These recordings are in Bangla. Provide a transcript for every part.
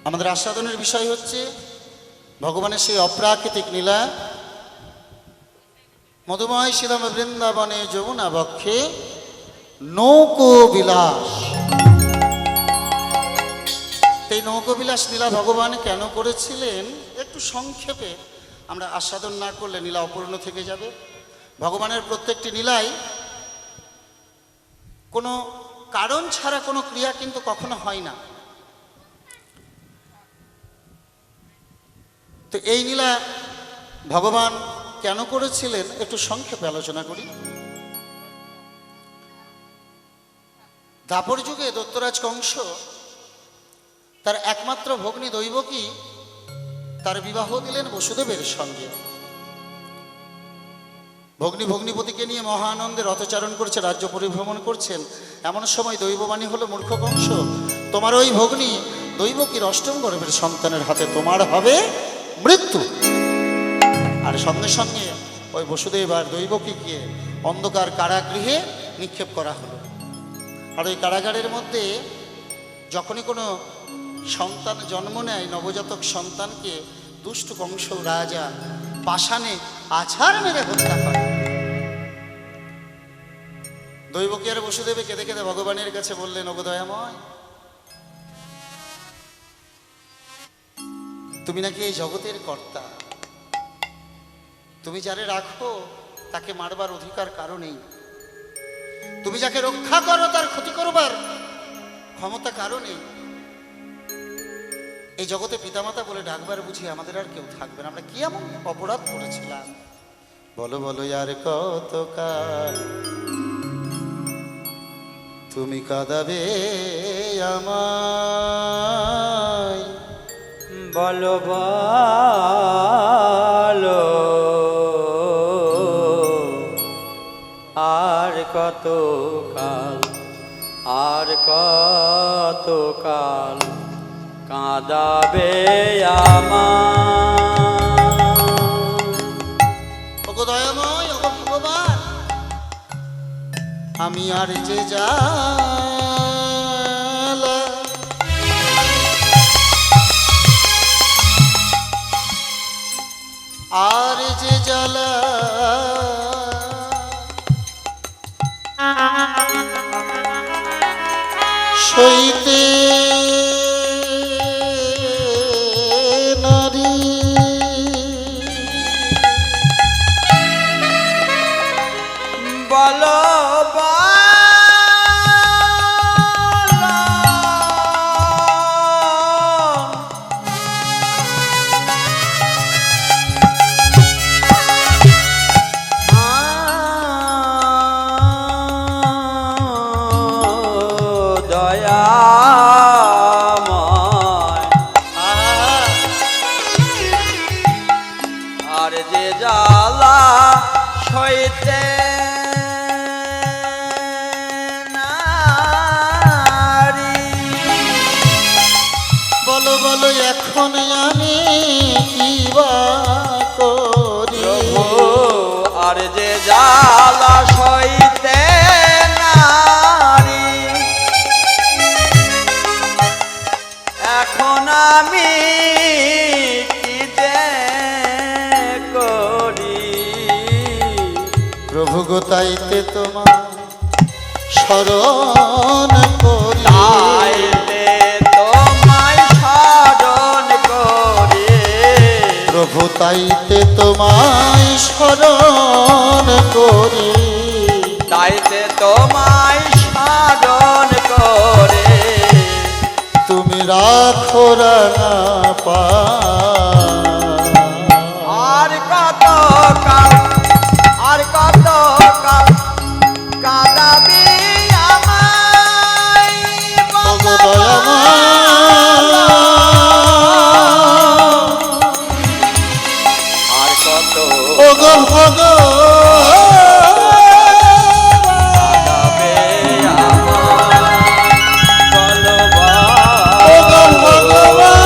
আমাদের আস্বাদনের বিষয় হচ্ছে ভগবানের সেই অপ্রাকৃতিক লীলা। মধুময় শ্রীরাম বৃন্দাবনে যমুনা বক্ষে নৌকো বিলাস। এই নৌকো বিলাস লীলা ভগবান কেন করেছিলেন একটু সংক্ষেপে আমরা আস্বাদন না করলে লীলা অপূর্ণ থেকে যাবে। ভগবানের প্রত্যেকটি লীলাই কোনো কারণ ছাড়া কোনো ক্রিয়া কিন্তু কখনো হয় না। তো এই লীলা ভগবান কেন করেছিলেন একটু সংক্ষেপে আলোচনা করি। দ্বাপর যুগে দৈত্যরাজ কংস তার একমাত্র ভগ্নী দৈবকী তার বিবাহ দিলেন বসুদেবের সঙ্গে। ভগ্নিপতিকে নিয়ে মহা আনন্দে রথচারণ করছে, রাজ্য পরিভ্রমণ করছেন। এমন সময় দৈববাণী হলো, মূর্খ কংস, তোমার ওই ভগ্নী দৈবকীর অষ্টম গর্ভের সন্তানের হাতে তোমার হবে মৃত্যু। আর সঙ্গে সঙ্গে ওই বসুদেব আর দৈবকীকে অন্ধকার কারাগৃহে নিক্ষেপ করা হলো। আর ওই কারাগারের মধ্যে যখনই কোনো সন্তান জন্ম নেয়, নবজাতক সন্তানকে দুষ্ট কংস রাজা পাষাণে আছাড় মেরে হত্যা করে। দৈবকী আর বসুদেবে কেঁদে কেঁদে ভগবানের কাছে বললেন, ওগো দয়াময়, তুমি নাকি এই জগতের কর্তা, তুমি যারে রাখো তাকে মারবার অধিকার কারো নেই, তুমি যাকে রক্ষা করো তার ক্ষতি করবার ক্ষমতা কারো নেই। এই জগতে পিতামাতা বলে ডাকবার বুঝি আমাদের আর কেউ থাকবে না। আমরা কি এমন অপরাধ করেছিলাম? বলো বলো আর কতকাল তুমি কাঁদাবে আমায়, বলো বলো আর কতকাল, আর কতকাল কাঁদাবে আমায়। ওগো দয়াময়, ওগো ভগবান, আমি আর যে জ্বালা আর যে জ্বালা সইতে নারী, বলো আর যে জ্বালা সইতে নারী, বলো বলো এখন আমি কি বা করি। আর যে জ্বালা সইতে নারী, এখন আমি কি যে করি। প্রভু গো তাইতে তোমার শরণ করি, তাইতে তোমায় স্মরণ করি, প্রভু তাইতে তোমায় শরণ করি, তাইতে তোমায় স্মরণ করে। তুমি রাখো রাঙা পা। আর কত কাল, আর কত কাল কাঁদাবি আমায়, ওগো দয়াময়, আর কত ওগো ভগবান, কাঁদাবে আমায়, বলো ওগো ভগবান,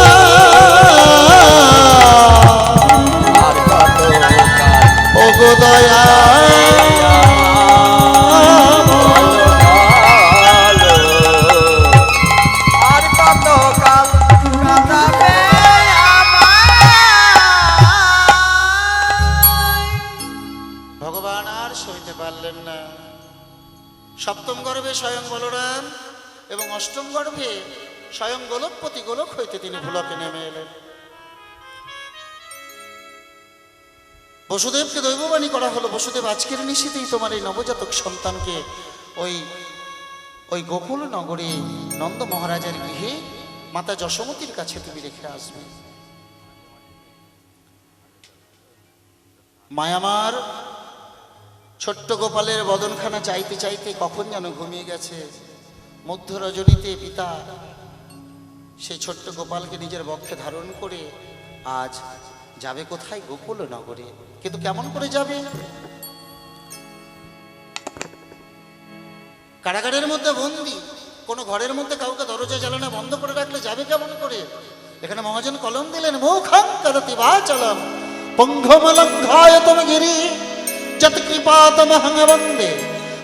স্বয়ং বলরাম এবং অষ্টম গর্ভে স্বয়ং গোলকপতি গোলক হইতে তিনি ভুলকে নেমে এলেন। বসুদেবকে দৈববাণী করা হলো, বসুদেব আজকের নিশীতেই তোমার এই নবজাতক সন্তানকে ওই গোকুল নগরে নন্দ মহারাজের গৃহে মাতা যশোমতীর কাছে তুমি রেখে আসবে। মায়ামার ছোট্ট গোপালের বদনখানা চাইতে চাইতে কখন যেন ঘুমিয়ে গেছে। মধ্য রজনীতে পিতা সেই ছোট্ট গোপালকে নিজের বক্ষে ধারণ করে আজ যাবে কোথায়? গোকুল নগরে। কিন্তু কেমন করে যাবে? কারাগারের মধ্যে বন্দি, কোনো ঘরের মধ্যে কাউকে দরজা জ্বালানো বন্ধ করে রাখলে যাবে কেমন করে? এখানে মহাজন কলম দিলেন, মুখং করতি বাচলম পঙ্ঘমলঙ্ঘায়তম গিরি যত কৃপাতমহং বন্দে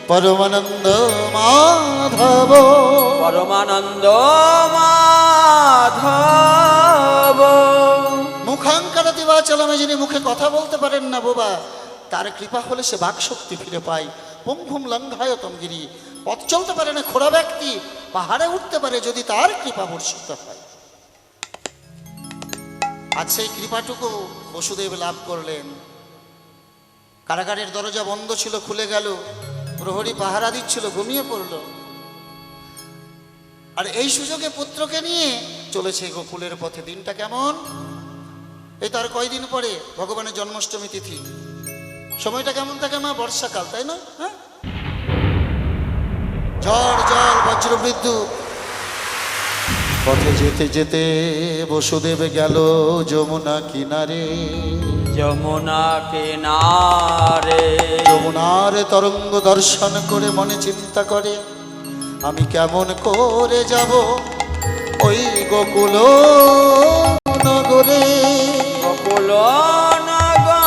পরমানন্দ মাধব। পরমানন্দ মাধব। মুখং করতি বাচলম, যিনি মুখে কথা বলতে পারেন না বোবা, তার কৃপা হলে সে বাকশক্তি ফিরে পায়। পঙ্ঘুম লঙ্ঘায়তম গিরি, পথ চলতে পারে না খোড়া ব্যক্তি পাহাড়ে উঠতে পারে যদি তার কৃপা বর্ষিত হয়। আজ সেই কৃপাটুকু বসুদেব লাভ করলেন। কারাগারের দরজা বন্ধ ছিল, খুলে গেল। প্রহরী পাহারা দিচ্ছিল, ঘুমিয়ে পড়ল। আর এই সুযোগে পুত্রকে নিয়ে চলেছে গোকুলের পথে। দিনটা কেমন? এই তার কয়দিন পরে ভগবানের জন্মাষ্টমী তিথি। সময়টা কেমন থাকে মা? বর্ষাকাল, তাই না? হ্যাঁ, ঝড় জল বজ্রবিদ্যুৎ। পথে যেতে যেতে বসুদেব গেল যমুনা কিনারে। যমুনা কিনারে। যমুনার তরঙ্গ দর্শন করে মনে চিন্তা করে, আমি কেমন করে যাব ওই গোকুল নগরে। গোকুল নগরে।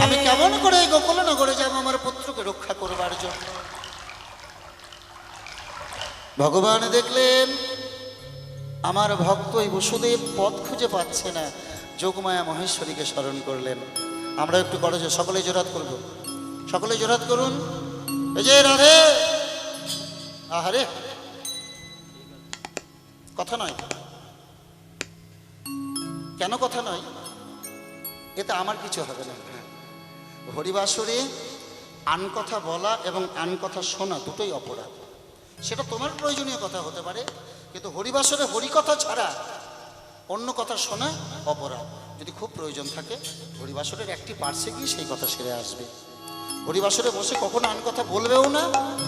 আমি কেমন করে এই গোকুল নগরে যাব আমার পুত্রকে রক্ষা করবার জন্য। ভগবান দেখলেন আমার ভক্ত এই বসুদেব পথ খুঁজে পাচ্ছে না, যোগমায়া মহেশ্বরীকে স্মরণ করলেন। আমরা একটু করো, সকলে জোরাত করব, সকলে জোরাত করুন। এই যে রাধে, আহারে কথা নয়। কেন কথা নয়? এতে আমার কিছু হবে না। হরিবাসরে আন কথা বলা এবং আন কথা শোনা দুটোই অপরাধ। সেটা তোমার প্রয়োজনীয় কথা হতে পারে, কিন্তু হরিবাসরে হরিকথা ছাড়া অন্য কথা শোনা অপরাধ। যদি খুব প্রয়োজন থাকে হরিবাসরের একটি পার্শ্বে গিয়ে সেই কথা সেরে আসবে। হরিবাসরে বসে কখনো আন কথা বলবেও না,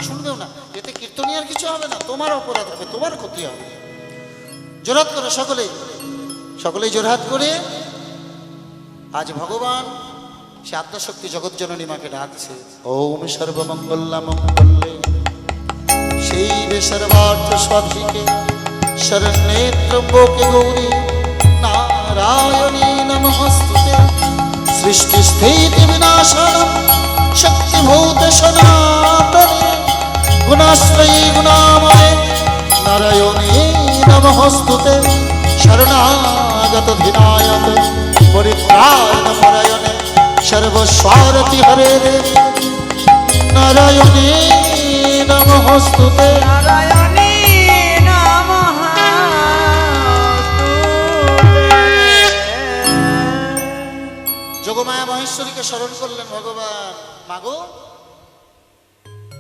শুনবেও না। এতে কীর্তনীয়ার কিছু হবে না, তোমার অপরাধ হবে, তোমার ক্ষতি হবে। জোরহাত করে সকলেই, সকলেই জোরহাত করে। আজ ভগবান সে আত্মশক্তি জগৎজননী মাকে ডাকছে। ওম সর্বমঙ্গলা মঙ্গলে সেই সর্বার্থ সাধিকে শরণ্যে ত্রম্বকে গৌরী নারায়ণী নমস্তুতে। সৃষ্টি স্থিতি বিনাশনম শক্তিভূত সনাতনে গুণাশ্রয়ী গুণাময়ে নারায়ণী নমস্তুতে। শরণাগত ধিনায়ত পরিত্রাণ পরায়ণে সর্বস্বারতি হরে নারায়ণী নমস্তুতে। নারায়ণী নমস্তুতে। যোগমায়া মহেশ্বরীকে স্মরণ করলেন ভগবান। মাগো,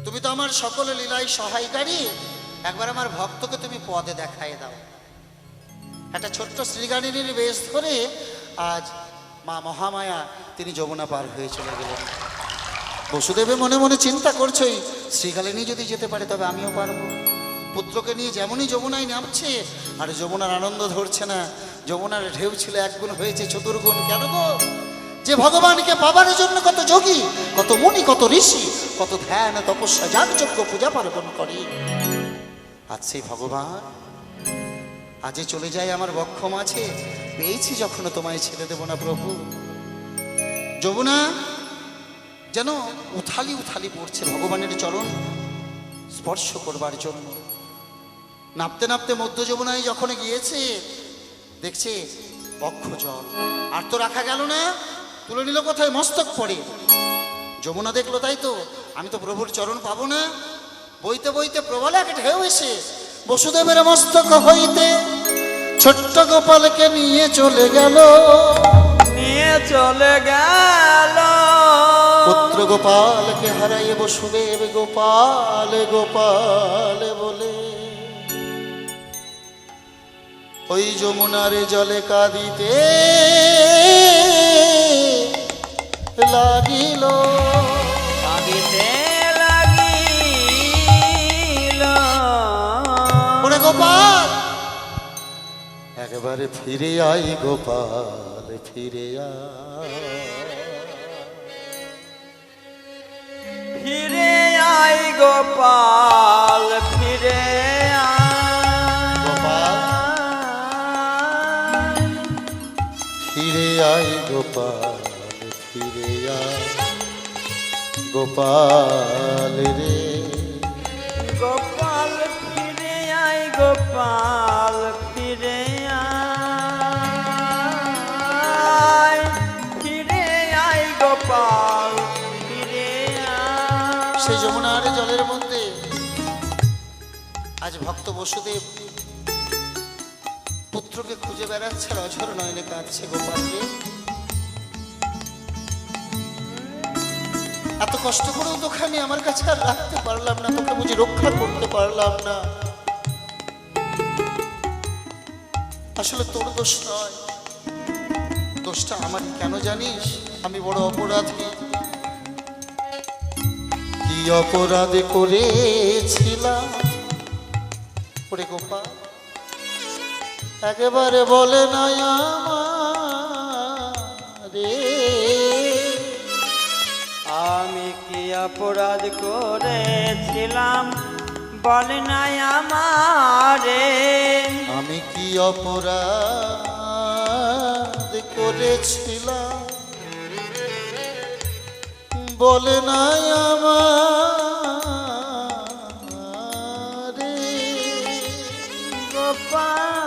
তুমি তো আমার সকল লীলায় সহায়কারী, একবার আমার ভক্তকে তুমি পদে দেখায় দাও। একটা ছোট্ট শ্রীগানিনীর বেশ ধরে আজ মা মহামায়া তিনি যমুনা পার হয়ে চলে গেলেন। বসুদেবে মনে মনে চিন্তা করছই, শ্রীকালিনী যদি যেতে পারে তবে আমিও পারবো। পুত্রকে নিয়ে যেমনই যমুনায় নামছে আর যমুনার আনন্দ ধরছে না। যমুনার ঢেউ ছিল একগুণ, হয়েছে চতুর্গুণ। কেন গো? যে ভগবানকে পাবার জন্য কত যোগী, কত মুনি, কত ঋষি, কত ধ্যান তপস্যা যাগযজ্ঞ পূজা পার্বণ করে। আজ সেই ভগবান আজে চলে যায় আমার বক্ষ মাঝে। পেয়েছি যখন তোমায় ছেড়ে দেব না প্রভু। যমুনা যেন উথালি উথালি পড়ছে ভগবানের চরণ স্পর্শ করবার জন্য। নাপতে নাপতে মধ্য যমুনায় যখন গিয়েছে দেখছে বক্ষ জল। আর তো রাখা গেল না, তুলে নিল কোথায়? মস্তক পড়ে। যমুনা দেখলো, তাই তো আমি তো প্রভুর চরণ পাবো না। বইতে বইতে প্রবল এক ঢেউ এসে বসুদেবের মস্তক হইতে ছোট্ট গোপালকে নিয়ে চলে গেল। নিয়ে চলে গেল। পুত্র গোপালকে হারাইয়ে বসুদেব গোপাল গোপাল বলে ওই যমুনারে জলে কাঁদিতে লাগিল। কাঁদিতে লাগিল। ওরে গোপাল একবারে ফিরে আই গোপাল ফিরে আয়। ফিরে আই গোপাল ফিরে গোপাল আয়। ফিরে আই গোপাল ফিরে আয় গোপাল রে। গোপাল ফিরে আই গোপাল ফিরে আয়। ফিরে আই গোপাল ফিরে আয়। সেই যমুনার জলের মধ্যে আজ ভক্ত বসুদেব পুত্রকে খুঁজে বেড়াচ্ছে, অঝর নয়নে কাঁদছে গোপালকে। এত কষ্ট করেও তোকে আমি আমার কাছে আর রাখতে পারলাম না, তোকে বুঝি রক্ষা করতে পারলাম না। আসলে তোর দোষ নয়, দোষটা আমার। কেন জানিস? আমি বড় অপরাধী। কি অপরাধ করেছিলাম ওরে গোপাল একেবারে বলে নাই আমারে। আমি কি অপরাধ করেছিলাম বলে নাই আমারে। আমি কি অপরাধ করেছিলাম বলে নাই আমারে। গোপাল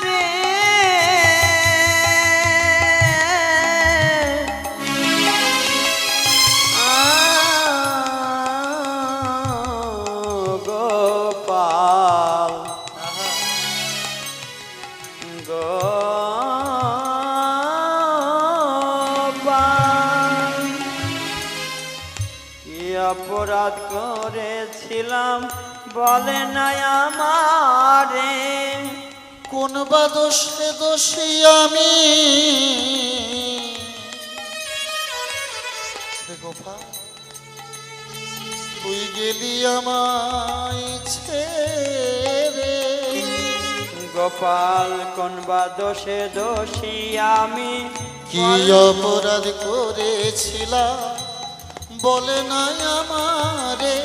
রে গোপাল গোপাল কি অপরাধ করেছিলাম বলে নাই আমারে। কোন বা দোষে দোষী আমি রে গোপাল তুই গেলি আমায় ছেড়ে। গোপাল কোন বা দোষে দোষী আমি কি অপরাধ করেছিলাম বলে নাই আমারে।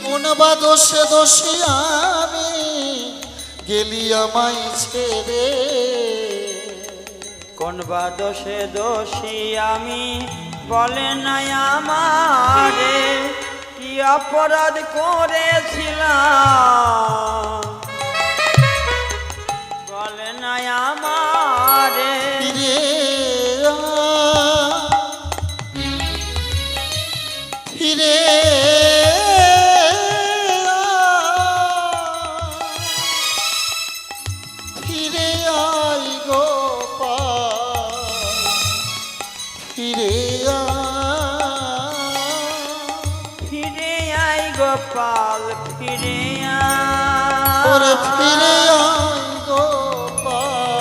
কোন বা দোষে দোষী আমি গেলি আমায় ছেড়ে। কোন বা দোষে দোষী আমি বলে নাই আমারে। কি অপরাধ করেছিলাম বলে নাই আমারে। ফিরে ফিরে ফিরে আই গোপাল ফিরে ফিরে আই গোপাল ফিরে ওরে আয়। ফিরে আই গোপাল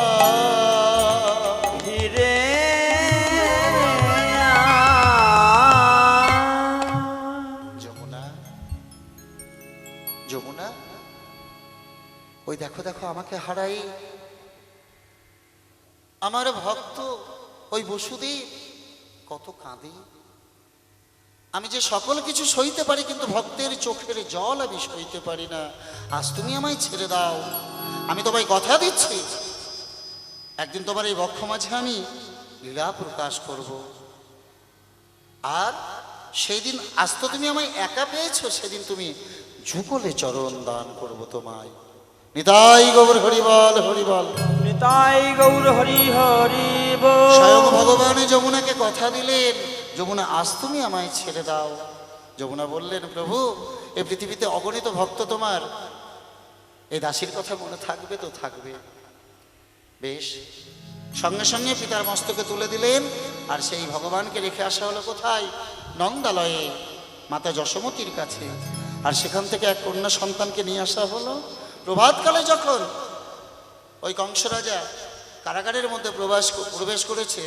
ফিরে যমুনা যমুনা ওই দেখো দেখো আমাকে হারাই আমার ভক্ত ওই বসুদেব কত কাঁদে। আমি যে সকল কিছু সইতে পারি কিন্তু ভক্তের চোখের জল আমি সইতে পারি না। আজ তুমি আমায় ছেড়ে দাও। আমি তোমায় কথা দিচ্ছি একদিন তোমার এই বক্ষ মাঝে আমি লীলা প্রকাশ করব। আর সেই দিন আজ তো তুমি আমায় একা পেয়েছো, সেদিন তুমি যুগলে চরণ দান করবো তোমায়। নিতাই গৌর হরিবল হরিবল। নিতাই গৌর হরি হরি স্বয়ং বল। ভগবান যমুনাকে কথা দিলেন, যমুনা আজ তুমি আমায় ছেড়ে দাও। যমুনা বললেন, প্রভু এই পৃথিবীতে অগণিত ভক্ত তোমার, এই দাসীর কথা মনে থাকবে তো থাকবে। বেশ, সঙ্গে সঙ্গে পিতার মস্তকে তুলে দিলেন, আর সেই ভগবানকে রেখে আসা হলো কোথায়? নন্দালয়ে, মাতা যশোমতীর কাছে। আর সেখান থেকে এক কন্যা সন্তানকে নিয়ে আসা হলো। প্রভাতকালে যখন ওই কংস রাজা কারাগারের মধ্যে প্রবেশ করেছে,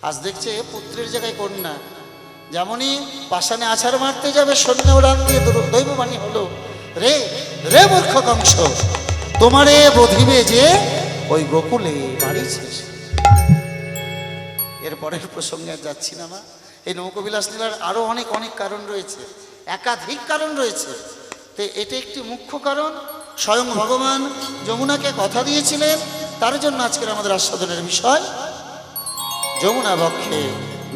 আজ দেখছে পুত্রের জায়গায় কন্যা। যেমনই পাষাণে আছাড় মারতে যাবে, সৈন্য উড়ান দিয়ে দৈববাণী হলো, রে রে মূর্খ কংস, তোমারে বধিবে যে ওই গোকুলে বাড়িছে। এর পরের প্রসঙ্গে আর যাচ্ছি না মা। এই নৌকবিলাস লীলার আরো অনেক অনেক কারণ রয়েছে, একাধিক কারণ রয়েছে। তো এটা একটি মুখ্য কারণ। স্বয়ং ভগবান যমুনাকে কথা দিয়েছিলেন, তার জন্য আজকের আমাদের আস্বাদনের বিষয় যমুনা বক্ষে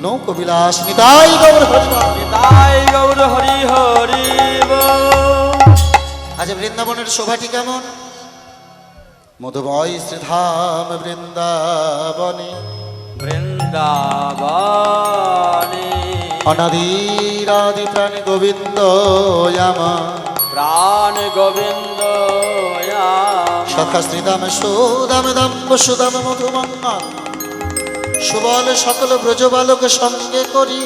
নৌকবিলাস। নিতাই গৌর হরি বল। নিতাই গৌর হরি হরি বল। আজ বৃন্দাবনের শোভাটি কেমন? মধুময় শ্রীধাম বৃন্দাবনে, বৃন্দাবনে অনাদিরাদি প্রাণ গোবিন্দ আমার প্রাণ গোবিন্দ সখা শ্রীদাম সুদাম দাম্ব সুদাম মধুমঙ্গল সুবল সকল ব্রজবালক সঙ্গে করি,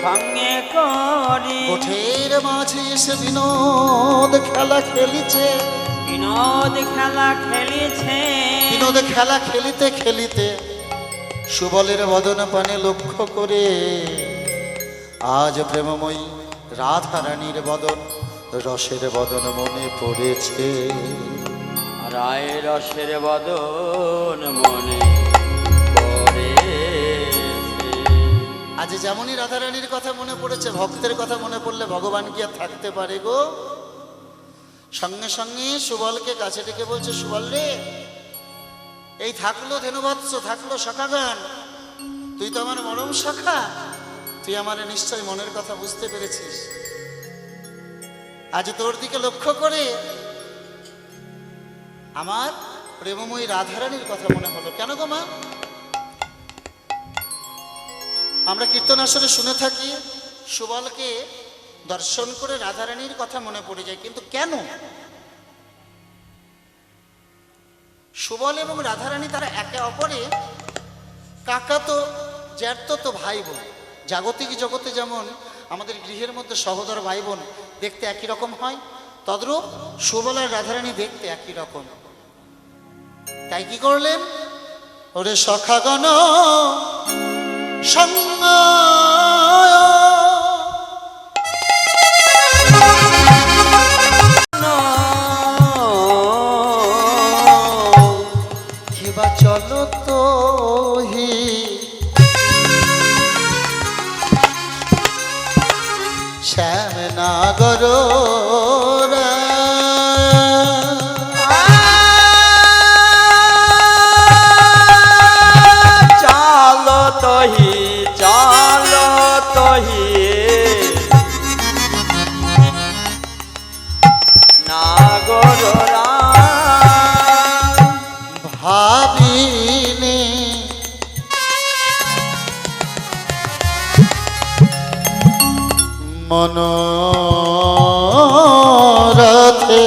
সঙ্গে করি গোঠের মাঝে এসে বিনোদ খেলা খেলিছে। বিনোদ খেলা খেলিছে। বিনোদ খেলা খেলিতে খেলিতে সুবলের বদন পানে লক্ষ্য করে আজ প্রেমময়ী রাধা রানীর বদন, রসের বদন মনে পড়েছে। রায় রসের বদন মনে পড়েছে। আজ যেমনই রাধা রানীর কথা মনে পড়েছে, ভক্তের কথা মনে পড়লে ভগবান কি আর থাকতে পারে গো? সঙ্গে সঙ্গে সুবলকে কাছে ডেকে বলছে, সুবল রে, এই থাকলো ধেনুবৎস, থাকলো সখাগণ, তুই তো আমার মরম সখা, তুই আমার নিশ্চয় মনের কথা বুঝতে পেরেছিস। আজ তোর দিকে লক্ষ্য করে আমার প্রেমময়ী রাধারানীর কথা মনে হলো। কেন গো মা? আমরা কীর্তন আসরে শুনে থাকি সুবলকে দর্শন করে রাধারানীর কথা মনে পড়ে যায়, কিন্তু কেন? সুবল এবং রাধারানী তারা একে অপরে কাকাতো জ্যাঠতো ভাই বোন। জাগতিক জগতে যেমন আমাদের গৃহের মধ্যে সহোদর ভাই বোন দেখতে একই রকম হয়, তদ্রূপ সুবল আর রাধারানী দেখতে একই রকম। তাই কি করলেন? ওরে সখাগণ সঙ্গ কিবা চলো তো হি শ্যাম নাগর চালো তহি চালো তহি নাগর ভাবিনি মনোরথে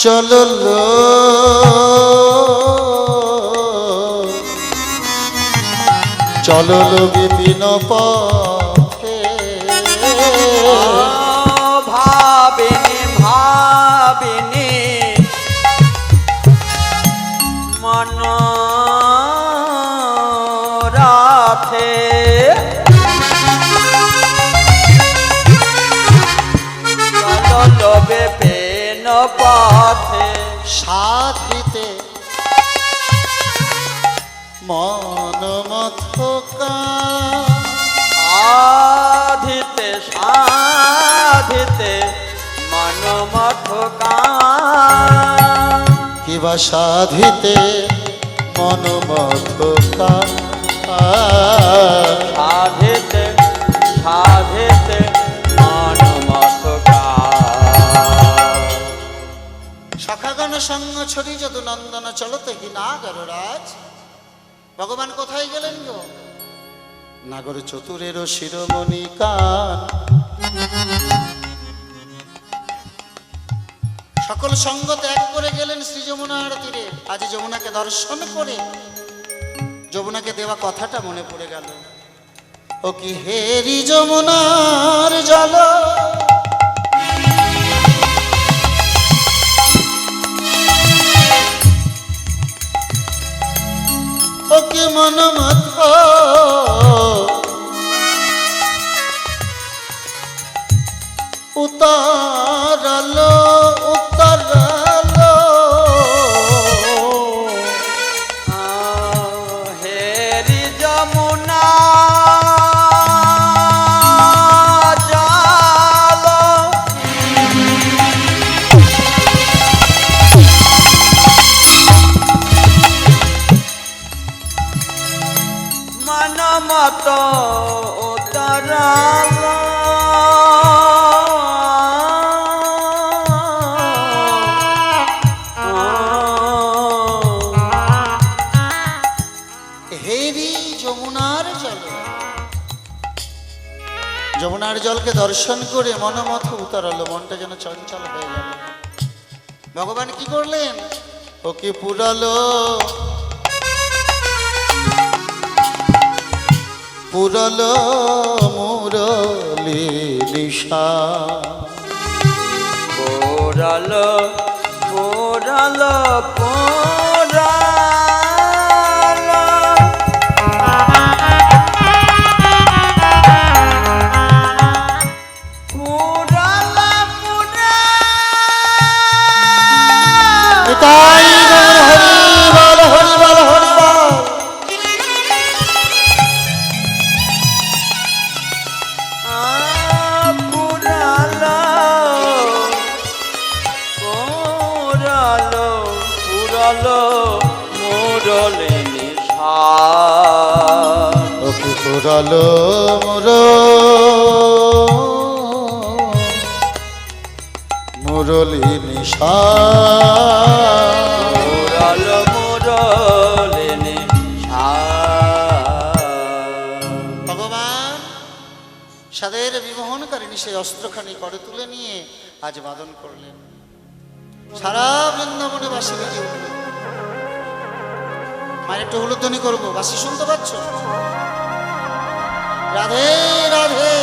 চললো চললো বিপিন পথে ভাবিনি ভাবিনি মনোরথে চলো বিপিন পথে সাধিতে মন মথকা সাধিতে সাধিতে মনমথকা কিবা সাধিতে মন মথকা সাধিতে সাধিতে ছড়ি যদু নন্দন চলতে কি নাগর রাজ। ভগবান কোথায় গেলেন গো? নাগর চতুরেরও শিরোমণি কান। সকল সঙ্গ ত্যাগ করে গেলেন শ্রী যমুনার তীরে। আজ যমুনাকে দর্শন করে যমুনাকে দেওয়া কথাটা মনে পড়ে গেল। ও কি হেরি যমুনার জল, ও কি মন মত উতারালো উতারালো। হেরি যমুনা জল মন মত উতরালো। হেরি যমুনার জল, যমুনার জলকে দর্শন করে মনমথ উতরালো, মনটা যেন চঞ্চল হয়ে গেল। ভগবান কি করলেন? ও কি পুরালো পুরালো মুরলি নিশা। পোড়ালো পোড়ালো পোড়ালো পোড়ালো তাই হরি বল হরি বল হরি বল। পোড়ালো পোড়ালো পোড়ালো মোরলে নিশা। ও কি পুরালো মোর মুরলি নিশা। পোড়ালো মোরলে নিশা। ভগবান সাদের বিমোহনকারিণী সেই অস্ত্রখানি করে তুলে নিয়ে আজ বাদন করলেন। সারা বৃন্দাবনে বাসি বেজে উঠল। মায়ের একটু হুলুধ্বনি করবো, বাসি শুনতে পাচ্ছ? রাধে রাধে।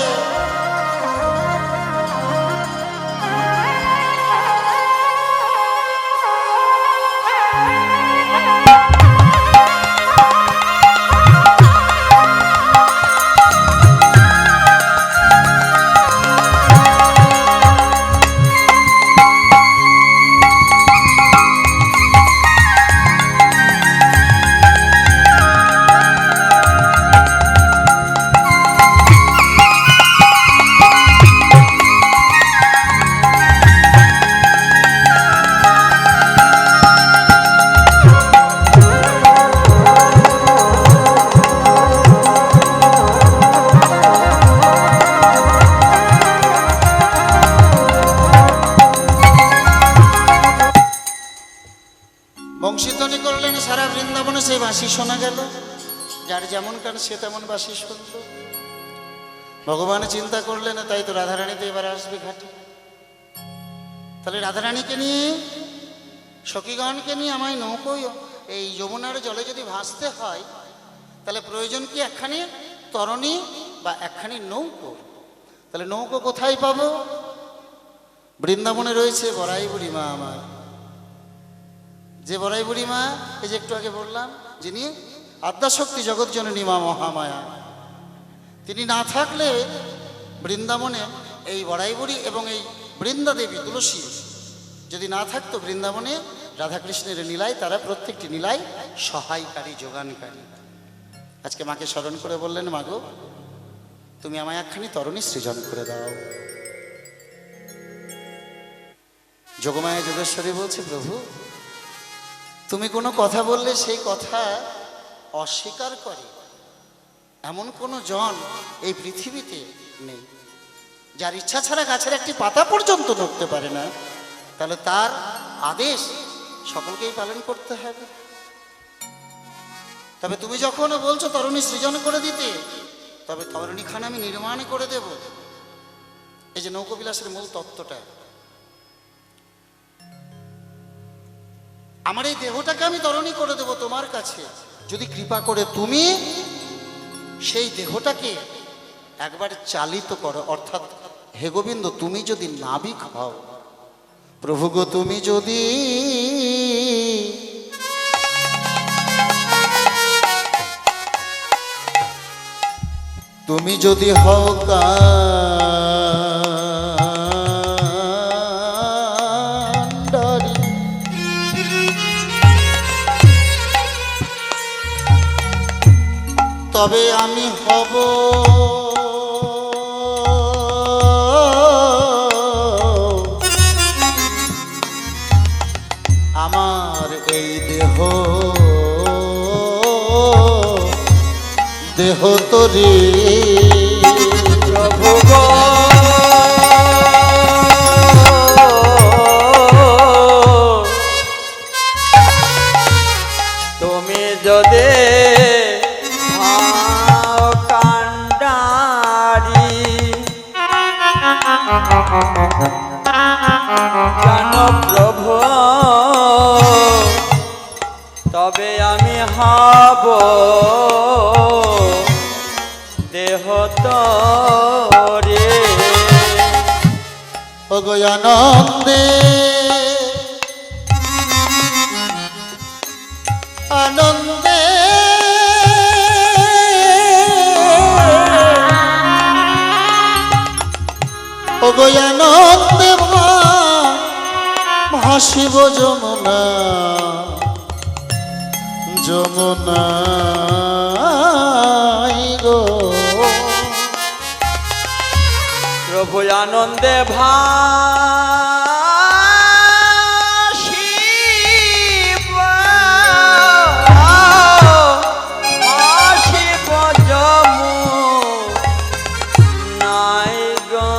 বংশীধ্বনি করলেন, সারা বৃন্দাবনে সেই বাঁশি শোনা গেল। যার যেমন কান সে তেমন বাঁশি শুনল। ভগবান চিন্তা করলেন, তাই তো রাধারানী তো এবার আসবে ঘাটে। তাহলে রাধারানীকে নিয়ে সখীগণকে নিয়ে আমায় নৌকোয় এই যমুনার জলে যদি ভাসতে হয়, তাহলে প্রয়োজন কি একখানি তরণী বা একখানি নৌকো। তাহলে নৌকো কোথায় পাবো? বৃন্দাবনে রয়েছে বড়াই বুড়ি মা আমার। যে বড়াই বুড়ি মা, এই যে একটু আগে বললাম, যিনি আদ্যাশক্তি জগৎজননী মা মহামায়া, তিনি না থাকলে বৃন্দাবনে এই বড়াই বুড়ি এবং এই বৃন্দা দেবী তুলসী যদি না থাকতো বৃন্দাবনে রাধাকৃষ্ণের নীলায়, তারা প্রত্যেকটি নীলায় সহায়কারী যোগানকারী। আজকে মাকে স্মরণ করে বললেন, মাগো তুমি আমায় একখানি তরণী সৃজন করে দাও। যোগমায়া যোগেশ্বরী বলছে, প্রভু তুমি কোনো কথা বললে সেই কথা অস্বীকার করে এমন কোনো জন এই পৃথিবীতে নেই। যার ইচ্ছা ছাড়া গাছের একটি পাতা পর্যন্ত নড়তে পারে না, তাহলে তার আদেশ সকলকেই পালন করতে হবে। তবে তুমি যখন বলছো তরুণী সৃজন করে দিতে, তবে তরুণীখানা আমি নির্মাণ করে দেব। এই যে নৌকবিলাসের মূল তত্ত্বটা, আমার এই দেহটাকে আমি তরণী করে দেব তোমার কাছে, যদি কৃপা করে তুমি সেই দেহটাকে একবার চালিত করো। অর্থাৎ হে গোবিন্দ, তুমি যদি নাবিক হও, প্রভু গো তুমি যদি হও কান্ডারি, তবে আমি হব আমার এই দেহ তরি প্রভু গো তুমি যদি হও কান্ডারি, জানো প্রভু তবে আমি হব দেহ তরে। ওগো আনন্দে আনন্দে ওগো আনন্দে ভাসিব যমুনা যমুনাই গো। প্রভু আনন্দে ভাসিব ভাসিব যমুনাই গো।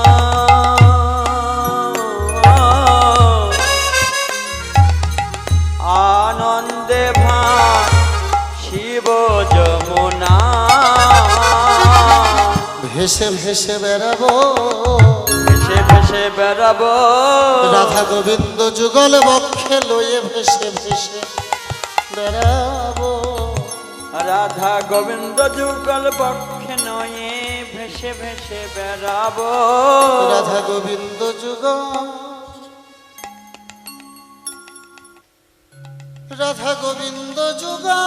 আনন্দে ভাসিব যমুনা, ভেসে ভেসে বেড়াবো ভেসে ভেসে বেড়াবো রাধা গোবিন্দ যুগল বক্ষে লয়ে ভেসে ভেসে বেড়াবো। রাধা গোবিন্দ যুগল বক্ষে নয়ে ভেসে ভেসে বেড়াবো। রাধা গোবিন্দ যুগল রাধা গোবিন্দ যুগল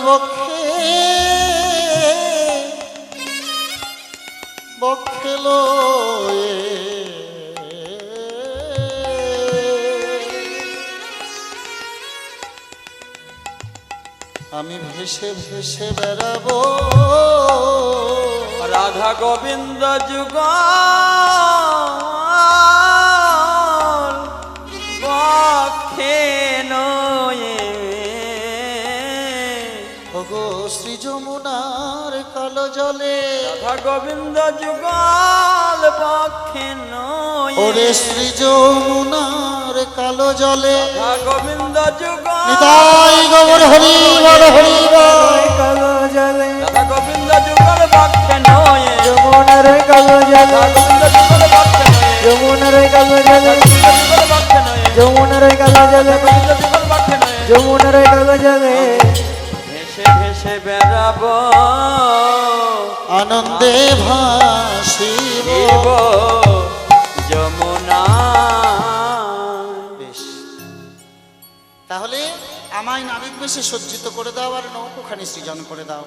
বক্ষে বক্ষে লয়ে আমি ভেসে ভেসে বেড়াবো। রাধা গোবিন্দ যুগল বক্ষে নয়ে ওগো শ্রী যমুনার কালো জলে, রাধা গোবিন্দ যুগল বক্ষে নয়ে ওরে শ্রী যমুনার কালো জলে, রাধা গোবিন্দ যুগল নিতাই গৌর হরি বল হরি বল। কালো জলে রাধা গোবিন্দ যুগল বক্ষে নয়ে যমুনার কালো জলে রাধা গোবিন্দ যুগল বক্ষে নয়ে যমুনার কালো জলে যুগল বক্ষে নয়ে যমুনার কালো জলে গোবিন্দ যুগল বক্ষে নয়ে যমুনার কালো জলে ভেসে ভেসে বেড়াবো আনন্দে ভাসিব। শিব যমুনা। বেশ, তাহলে আমায় নাবিক বেশে সজ্জিত করে দাও আর নৌকোখানি সৃজন করে দাও।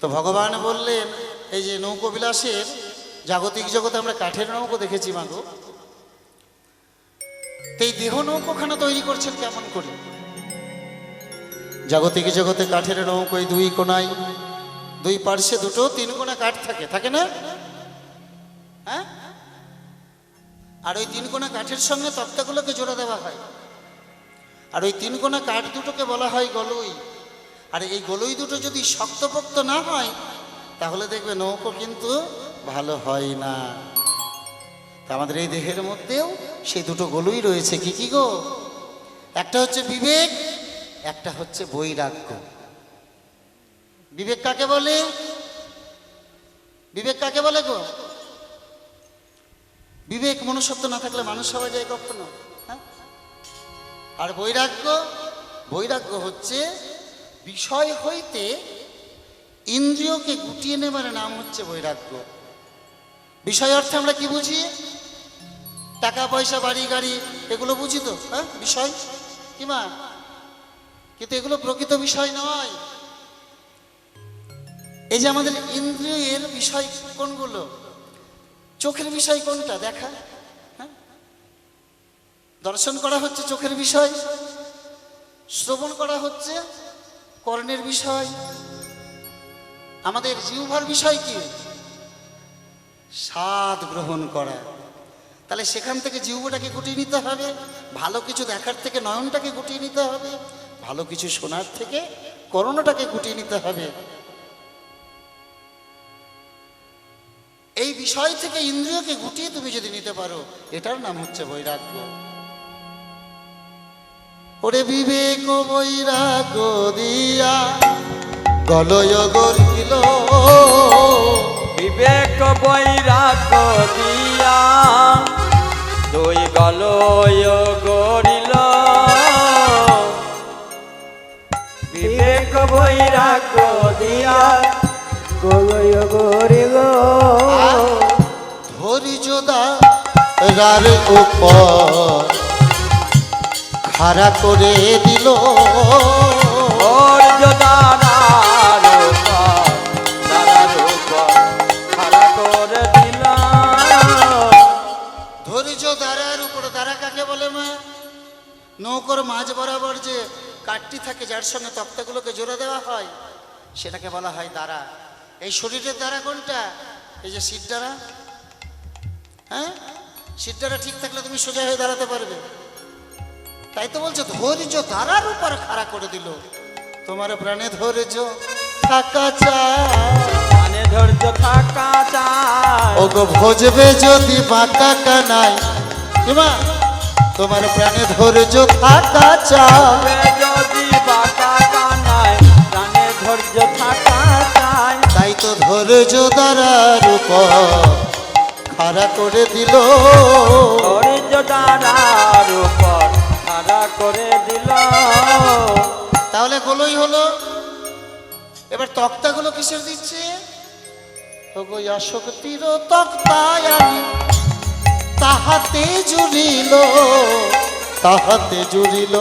তো ভগবান বললেন, এই যে নৌকো বিলাসের জাগতিক জগতে আমরা কাঠের নৌকো দেখেছি মাগো, তো এই দেহ নৌকোখানা তৈরি করছেন কেমন করে? জাগতিক জগতে কাঠের নৌকোয় দুই কোনায় দুই পার্শ্বে দুটো তিন কোনা কাঠ থাকে, থাকে না? হ্যাঁ, আর ওই তিন কোনা কাঠের সঙ্গে তক্তাগুলোকে জোড়া দেওয়া হয়, আর ওই তিন কোনা কাঠ দুটোকে বলা হয় গলুই। আর এই গলুই দুটো যদি শক্তপোক্ত না হয় তাহলে দেখবে নৌকো কিন্তু ভালো হয় না। তা আমাদের এই দেহের মধ্যেও সেই দুটো গলুই রয়েছে। কি কি গো? একটা হচ্ছে বিবেক, একটা হচ্ছে বৈরাগ্য। বিবেক কাকে বলে? বিবেক কাকে বলে গো? বিবেক মনুষ্যত্ব না থাকলে মানুষ হওয়া যায় কখনো? হ্যাঁ? আর বৈরাগ্য, বৈরাগ্য হচ্ছে বিষয় হইতে ইন্দ্রিয়কে গুটিয়ে নেবার নাম হচ্ছে বৈরাগ্য। বিষয় অর্থে আমরা কি বুঝি? টাকা পয়সা বাড়ি গাড়ি এগুলো বুঝি তো, হ্যাঁ বিষয় কি মা? কিন্তু এগুলো প্রকৃত বিষয় নয়। এই যে আমাদের ইন্দ্রিয়ের বিষয় কোনগুলো? চোখের বিষয় কোনটা? দেখা, হ্যাঁ দর্শন করা হচ্ছে চোখের বিষয়, শ্রবণ করা হচ্ছে কর্ণের বিষয়। আমাদের জিহ্বার বিষয় কি? স্বাদ গ্রহণ করা। তাহলে সেখান থেকে জিহ্বাটাকে গুটিয়ে নিতে হবে। ভালো কিছু দেখার থেকে নয়নটাকে গুটিয়ে নিতে হবে, ভালো কিছু শোনার থেকে কর্ণটাকে গুটিয়ে নিতে হবে। এই বিষয় থেকে ইন্দ্রিয়কে গুটিয়ে তুমি যদি নিতে পারো, এটার নাম হচ্ছে বৈরাগ্য। ওরে বিবেক বৈরাগ্য দিয়া গলয় গরিল, বিবেক বৈরাগ্য দিয়া দুই গলয় গড়িল। বিবেক বৈরাগ্য দিয়া গলয় গরিল, ধৈর্যদার উপর খাড়া করে দিল। ধৈর্য দাঁড়ার উপর, দাঁড়ার উপর খাড়া করে দিলাম। ধৈর্য দ্বারার উপর। দ্বারা কাকে বলে মা? নৌকোর মাঝ বরাবর যে কাঠটি থাকে যার সঙ্গে তক্তাগুলোকে জোড়া দেওয়া হয় সেটাকে বলা হয় দ্বারা। এই শরীরের দ্বারা কোনটা? এই যে সিট দ্বারা। হ্যাঁ সিট দ্বারা ঠিক থাকলে তুমি সোজা হয়ে দাঁড়াতে পারবে। তাই তো বলছে ধৈর্য দ্বারার উপর খাড়া করে দিল। তোমার প্রাণে ধৈর্য থাকা চায়, মানে ধৈর্য থাকা চাই। ওগো ভজবে যদি বাঁকা কানাই, মা তোমার প্রাণে ধৈর্য থাকা চায়। যদি বাঁকা কানায় প্রাণে ধৈর্য থাকা চাই। তাই তো ধৈর্য দ্বারার উপর খাড়া করে দিল। ধৈর্য দাঁড়ার উপর খাড়া করে দিল। তাহলে গোলই হলো। এবার তক্তাগুলো কিসের দিচ্ছে? ওগো আসক্তির তক্তায় আমি তাহাতে জুড়িল, তাহাতে জুড়িল।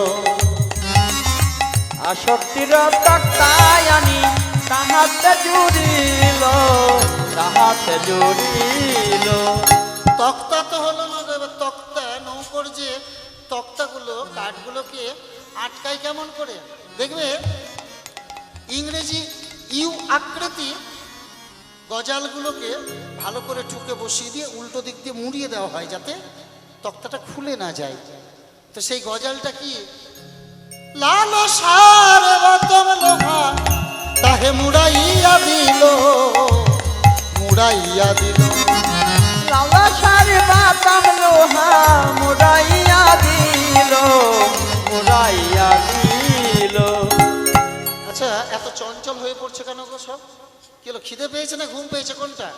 আসক্তির তক্তায় আনি তাহাতে জুড়িল, তাহাতে জুড়িল। তক্তা তো হলো না গো। এবার তক্তা, নৌকোর যে তক্তাগুলো কাঠগুলোকে আটকায় কেমন করে? দেখবে ইংরেজি ইউ আকৃতি গজালগুলোকে ভালো করে ঠুকে বসিয়ে দিয়ে উল্টো দিক দিয়ে মুড়িয়ে দেওয়া হয় যাতে তক্তাটা খুলে না যায়। তো সেই গজালটা কি? লাল সার রতন লোহা তাহে মুড়াইয়া দিল, মুড়াইয়া দিল। লালা সারে বাতাম লোহা মুড়াইয়া দিল, মুড়াইয়া দিল। আচ্ছা এত চঞ্চল হয়ে পড়ছে কেন গো সব? কি হলো, খিদে পেয়েছে না ঘুম পেয়েছে কোনটা?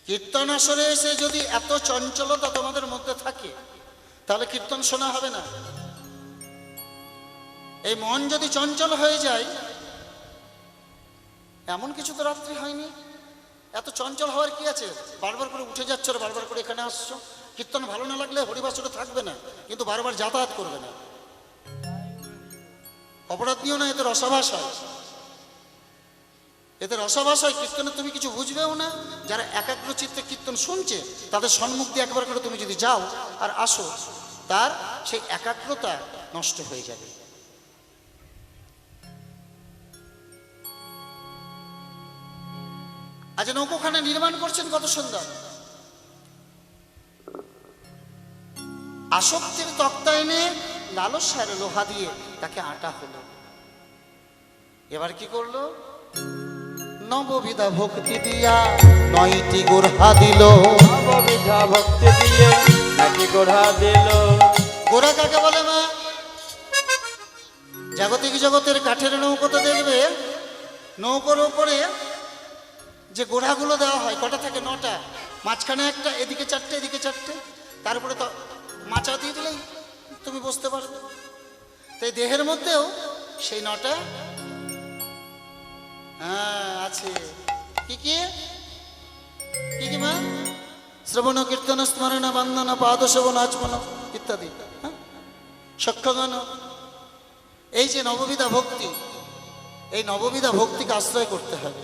কীর্তন আসরে এসে যদি এত চঞ্চলতা তোমাদের মধ্যে থাকে তাহলে কীর্তন শোনা হবে না। এই মন যদি চঞ্চল হয়ে যায়, এমন কিছু তো রাত্রি হয়নি। এত চঞ্চল হওয়ার কি আছে? বারবার করে উঠে যাচ্ছ আর বারবার করে এখানে আসছো। কীর্তন ভালো না লাগলে হরিবাসরে থাকবে না, কিন্তু বারবার যাতায়াত করবে না। অপরাধ নিও না, এতে রসাভাস হয়। এতে রসাভাস হয়। কীর্তনে তুমি কিছু বুঝবেও না। যারা একাগ্র চিত্তে কীর্তন শুনছে তাদের সম্মুখ দিয়ে একবার করে তুমি যদি যাও আর আসো, তার সেই একাগ্রতা নষ্ট হয়ে যাবে। আজ নৌকোখানা নির্মাণ করছেন কত সুন্দর। আসক্তির তক্তা এনে লালসার লোহা দিয়ে তাকে আটা হলো। এবার কি করলো? নববিধা ভক্তি দিয়া 9টি গোরহা দিল। নববিধা ভক্তি দিয়ে নাকি গোড়া দিল। গোরা কাকে বলে মা? জাগতিক জগতের কাঠের নৌকোতে দেখবে, নৌকোর উপরে যে গোড়াগুলো দেওয়া হয় কটা থাকে? 9টা। মাঝখানে একটা, এদিকে 4টে, এদিকে 4টে, তারপরে তো মাচা দিয়ে দিলেই তুমি বুঝতে পারবে। তাই দেহের মধ্যেও সেই 9টা হ্যাঁ আছে। কি কি কি কি মা? শ্রবণ কীর্তন স্মরণ বন্দন পাদ সেবন আচমন ইত্যাদি, হ্যাঁ, সক্ষগান। এই যে নববিধা ভক্তি, এই নববিধা ভক্তিকে আশ্রয় করতে হবে।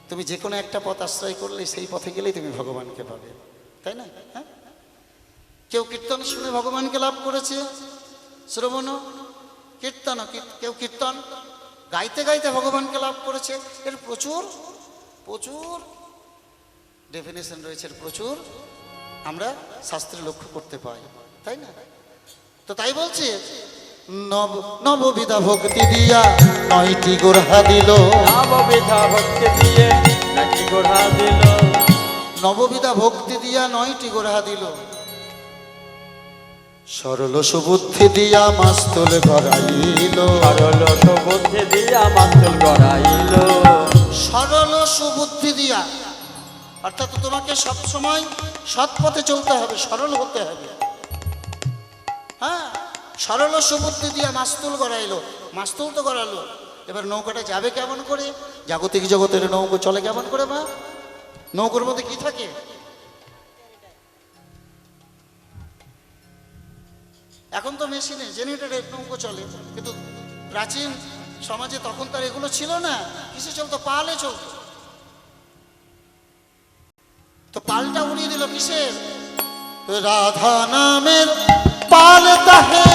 তুমি যে কোনো একটা পথ আশ্রয় করলে সেই পথে গেলেই তুমি ভগবানকে পাবে, তাই না? হ্যাঁ, কেউ কীর্তন শুনে ভগবানকে লাভ করেছে, শ্রবণ কীর্তন, কেউ কীর্তন গাইতে গাইতে ভগবানকে লাভ করেছে। এর প্রচুর প্রচুর ডেফিনেশন রয়েছে, প্রচুর আমরা শাস্ত্রে লক্ষ্য করতে পাই, তাই না? তো তাই বলছে নববিধা ভক্তি দিয়া 9টি গোরহা দিল। নববিধা ভক্তি দিয়ে নাকি গোড়া দিল। নববিধা ভক্তি দিয়া 9টি গোরহা দিল। সরল সুবুদ্ধি দিয়া মাস্তুল গড়াইল। সরল সুবুদ্ধি দিয়া মাস্তুল গড়াইল। সরল সুবুদ্ধি দিয়া, অর্থাৎ তোমাকে সব সময় সৎ পথে চলতে হবে, সরল হতে হবে। হ্যাঁ, সরল সুবুদ্ধি দিয়া মাস্তুল গড়াইলো। মাস্তুল তো গড়ালো, এবার নৌকাটা যাবে কেমন করে? জাগতিক জগতের নৌকো চলে কেমন করে মা? নৌকোর মধ্যে কি থাকে? এখন তো মেশিনে জেনারেটরের নৌকো চলে, কিন্তু প্রাচীন সমাজে তখন তার এগুলো ছিল না। কিসে চলতো? পালে চলতো। তো পালটা উড়িয়ে দিল কিসের? রাধা নামের পাল তাহে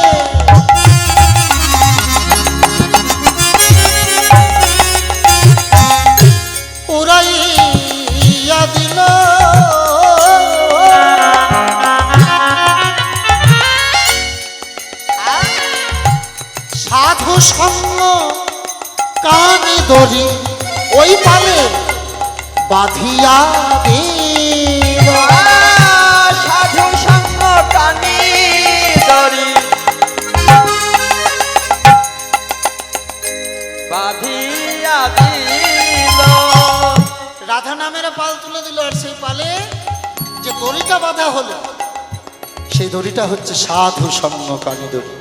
উড়াইয়া দিল। সাধু সঙ্গ কানে দড়ি ওই পালে বাঁধিয়া দিল। সাধু সঙ্গ কানি দড়ি বাঁধিয়া দিল। রাধা নামের পাল তুলে দিল, আর সেই পালে যে দড়িটা বাঁধা হলো, সেই দড়িটা হচ্ছে সাধু সঙ্গ কানে দড়ি।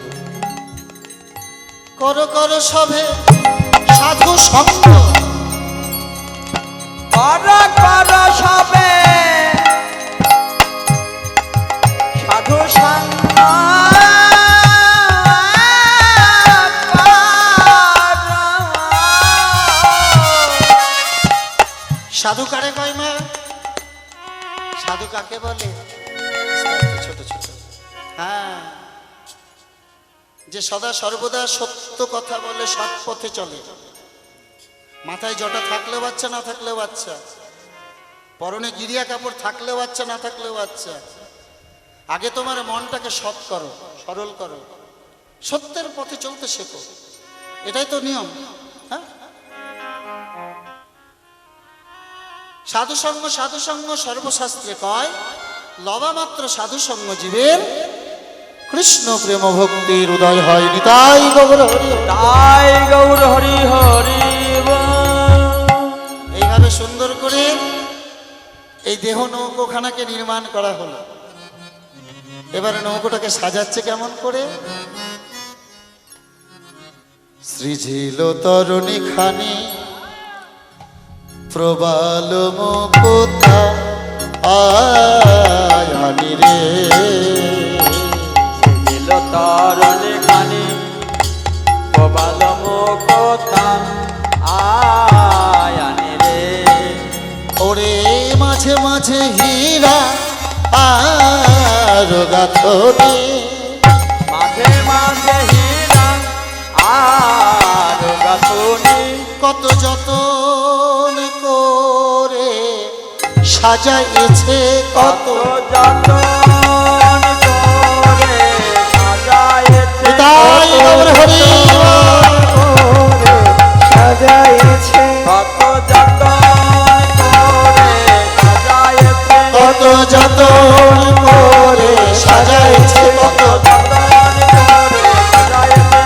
করো করো সবে সাধু সঙ্গ, কর কর সবে সাধু সঙ্গ। সাধু কারে কয় মা? সাধু কাকে বলে? ছোট ছোট, হ্যাঁ, যে সদা সর্বদা সত্য কথা বলে, সৎ পথে চলে। মাথায় জটা থাকলেও বাচ্চা, না থাকলেও বাচ্চা, পরনে গিরিয়া কাপড় থাকলেও বাচ্চা, না থাকলেও বাচ্চা। আগে তোমার মনটাকে সৎ করো, সরল করো, সত্যের পথে চলতে শেখো, এটাই তো নিয়ম। হ্যাঁ, সাধুসঙ্গ সাধুসঙ্গ সর্বশাস্ত্রে কয়, লবা মাত্র সাধুসঙ্গ জীবের কৃষ্ণ প্রেম ভক্তির উদয় হয়। নিতাই গৌর হরি। তাই গৌর হরি হরি বল। এইভাবে সুন্দর করে এই দেহ নৌকোখানাকে নির্মাণ করা হলো। এবারে নৌকোটাকে সাজাচ্ছে কেমন করে? সৃজিল তরুণী খানি প্রবাল মুকুতা আয়ানি রে। দিল তরলে খানি প্রবাল মুকুতা আয়ানি রে। ওরে মাঝে মাঝে হীরা আর গাথনি, মাঝে মাঝে হীরা আর গাথনি। কত যতন করে সাজাইছে, কত যতন করে সাজাইছে। তাই গৌর হরি সাজাইছে কত যতন করে সাজাইছে কত যতন করে সাজাইছে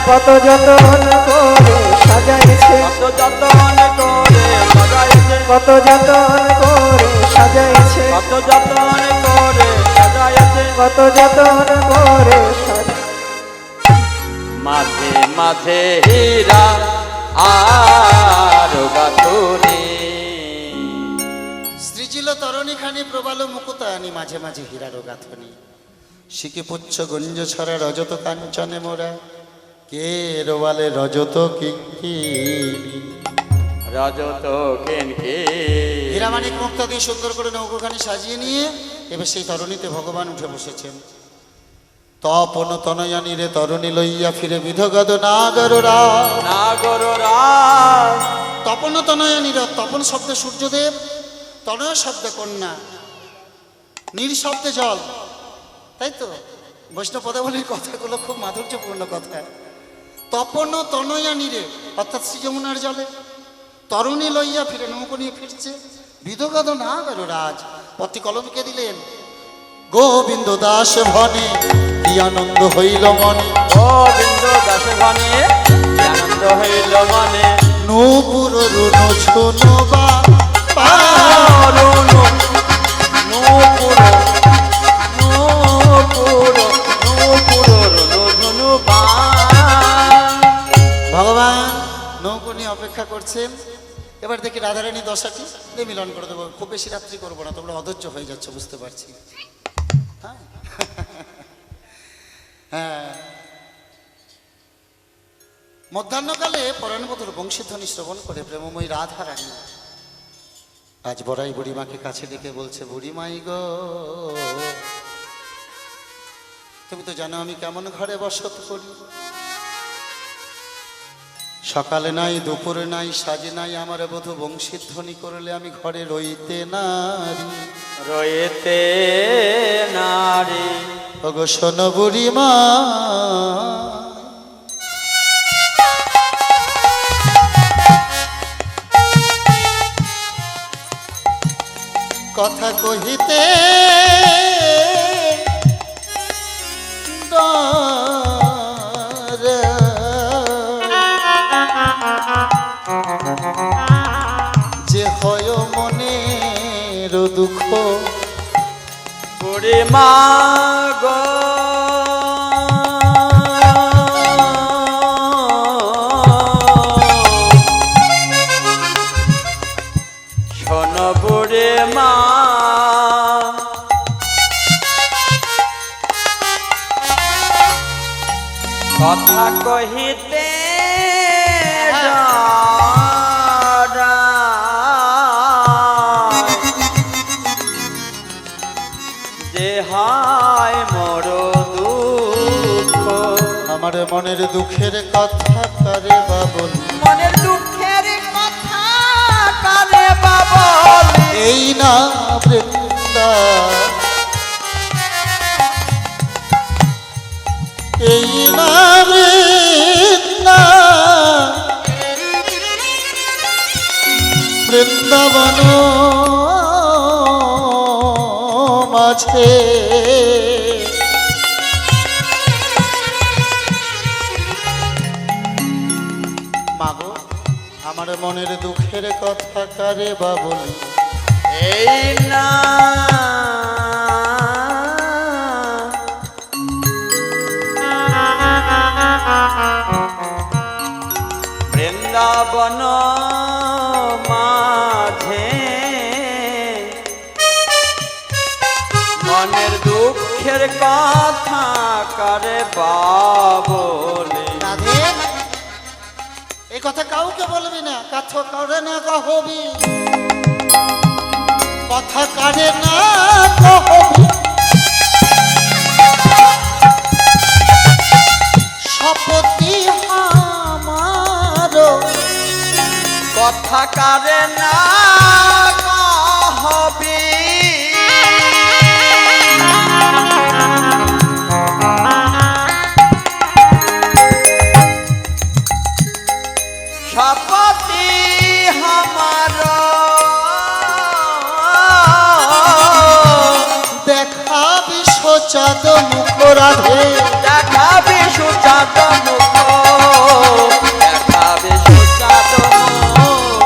কত যতন করে সাজাইছে কত যতন করে সাজাইছে কত যতন করে সাজাইছে কত যতন করে সাজাইছে কত যতন করে মাঝে মাঝে হীরা আর গাথুনি সৃজিল তরণী খানি প্রবাল মুকুতানি মাঝে মাঝে হীরার গাথনি শিখে পুচ্ছ গুঞ্জ ছড়া রজত কাঞ্চনে মোরা কে রোয়ালে রজত কি রজত কেনকে হীরামানিক মুক্তা দিয়ে সুন্দর করে নৌকোখানি সাজিয়ে নিয়ে এবার সেই তরণীতে ভগবান উঠে বসেছেন। তপন তনয়ানি রে তরণী লইয়া ফিরে বিধগদ নাগররা নাগররাজ তপন তনয়ানীরা তপন শব্দে সূর্যদেব তনয় শব্দে কন্যা নীর শব্দে জল তাই তো বৈষ্ণব পদাবলীর কথাগুলো খুব মাধুর্যপূর্ণ কথা। তপন তনয়ানী রে অর্থাৎ শ্রী যমুনার জলে তরুণী লইয়া ফিরে নৌকো নিয়ে ফিরছে বিধগদ নাগররাজ পতি কলমকে দিলেন গোবিন্দ দাস ভনে কি আনন্দ হইল মনে গোবিন্দ দাস ভানে আনন্দ হইল মনে নূপুর রুন ছুনবা অরুণ নূপুর নূপুর নূপুর রুনু ভগবান নৌকো নিয়ে অপেক্ষা করছেন। এবার দেখি রাধারানী দশাটি দিয়ে মিলন করে দেবো, খুব বেশি রাত্রি করবো না, তোমরা অধৈর্য হয়ে যাচ্ছে বুঝতে পারছি। হ্যাঁ হ্যাঁ মধ্যাহ্নকালে পরাণবধূর বংশীধ্বনি শ্রবণ করে প্রেমময়ী রাধারানী আজ বড়াই বুড়িমাকে কাছে ডেকে বলছে, বুড়িমাই গো তুমি তো জানো আমি কেমন ঘরে বসত করি, সকালে নাই দুপুরে নাই সাজে নাই আমার বধূ বংশীধ্বনি করলে আমি ঘরে রইতে নারি রয়েতে নারী ওগো শোনো বুড়িমা কথা কহিতে ডরে। যে হয় মনের দুঃখ বুড়ি মা গো শোন বুড়ি মা কথা কহিতে যে হায় মোর দুঃখ আমার মনের দুঃখের কথা কারে বাবল মনের দুঃখের কথা কারে বাবল এই না বৃন্দা এই না বৃন্দা বৃন্দাবন মাঝে মাগো আমার মনের দুঃখের কথা কারে বা বলি এই না বৃন্দাবন মাঝে মনের দুঃখের কথা কারে বাবলে রাধে এই কথা কাউকে বলবি না, কথা কারে না কহবি, কথা কারে না কহবি, শপথি আমার কথা কারে না কহবি সুচাত মুখ রাধে, দেখাবে সুচাত মুখ, দেখাবে সুচাত মুখ।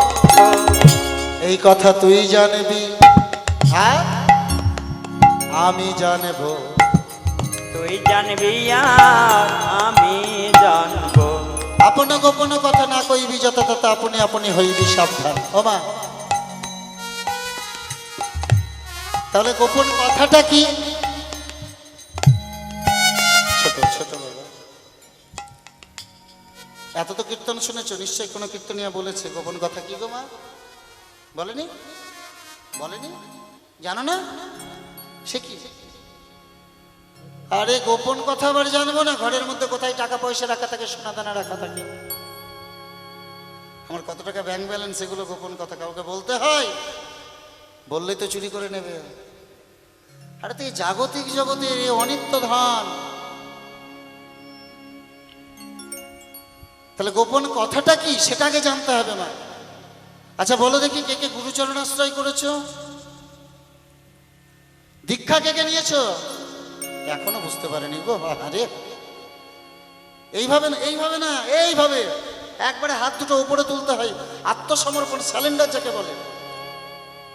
এই কথা তুই জানবি, হ্যাঁ আমি জানব। তুই জানবি আর আমি জানবো। আপন গোপন কথা না কইবি যত তত আপনি আপনি হইবি সাবধান। ও মা, তাহলে গোপন কথাটা কি? ছোট ছোট বাবা, এত তো কীর্তন শুনেছো, নিশ্চয়ই কোনো কীর্তনিয়া বলেছে গোপন কথা কি গো মা? বলেনি? বলেনি? জানো না? সে কি? আরে গোপন কথা আবার জানবো না? ঘরের মধ্যে কোথায় টাকা পয়সা রাখা থাকে, সোনা দানা রাখা থাকে, আমার কত টাকা ব্যাংক ব্যালেন্স, এগুলো গোপন কথা কাউকে বলতে হয়? বললেই তো চুরি করে নেবে। আরে তো এই জাগতিক জগতের এই অনিত্য ধন, তাহলে গোপন কথাটা কি সেটা আগে জানতে হবে না। আচ্ছা বলো দেখি, কে কে গুরুচরণ আশ্রয় করেছো? দীক্ষা কে কে নিয়েছো? এখনো বুঝতে পারেনি গো। আরে এইভাবে না, এইভাবে না, এইভাবে একবারে হাত দুটো উপরে তুলতে হয়। আত্মসমর্পণ, স্যালেন্ডার যাকে বলে।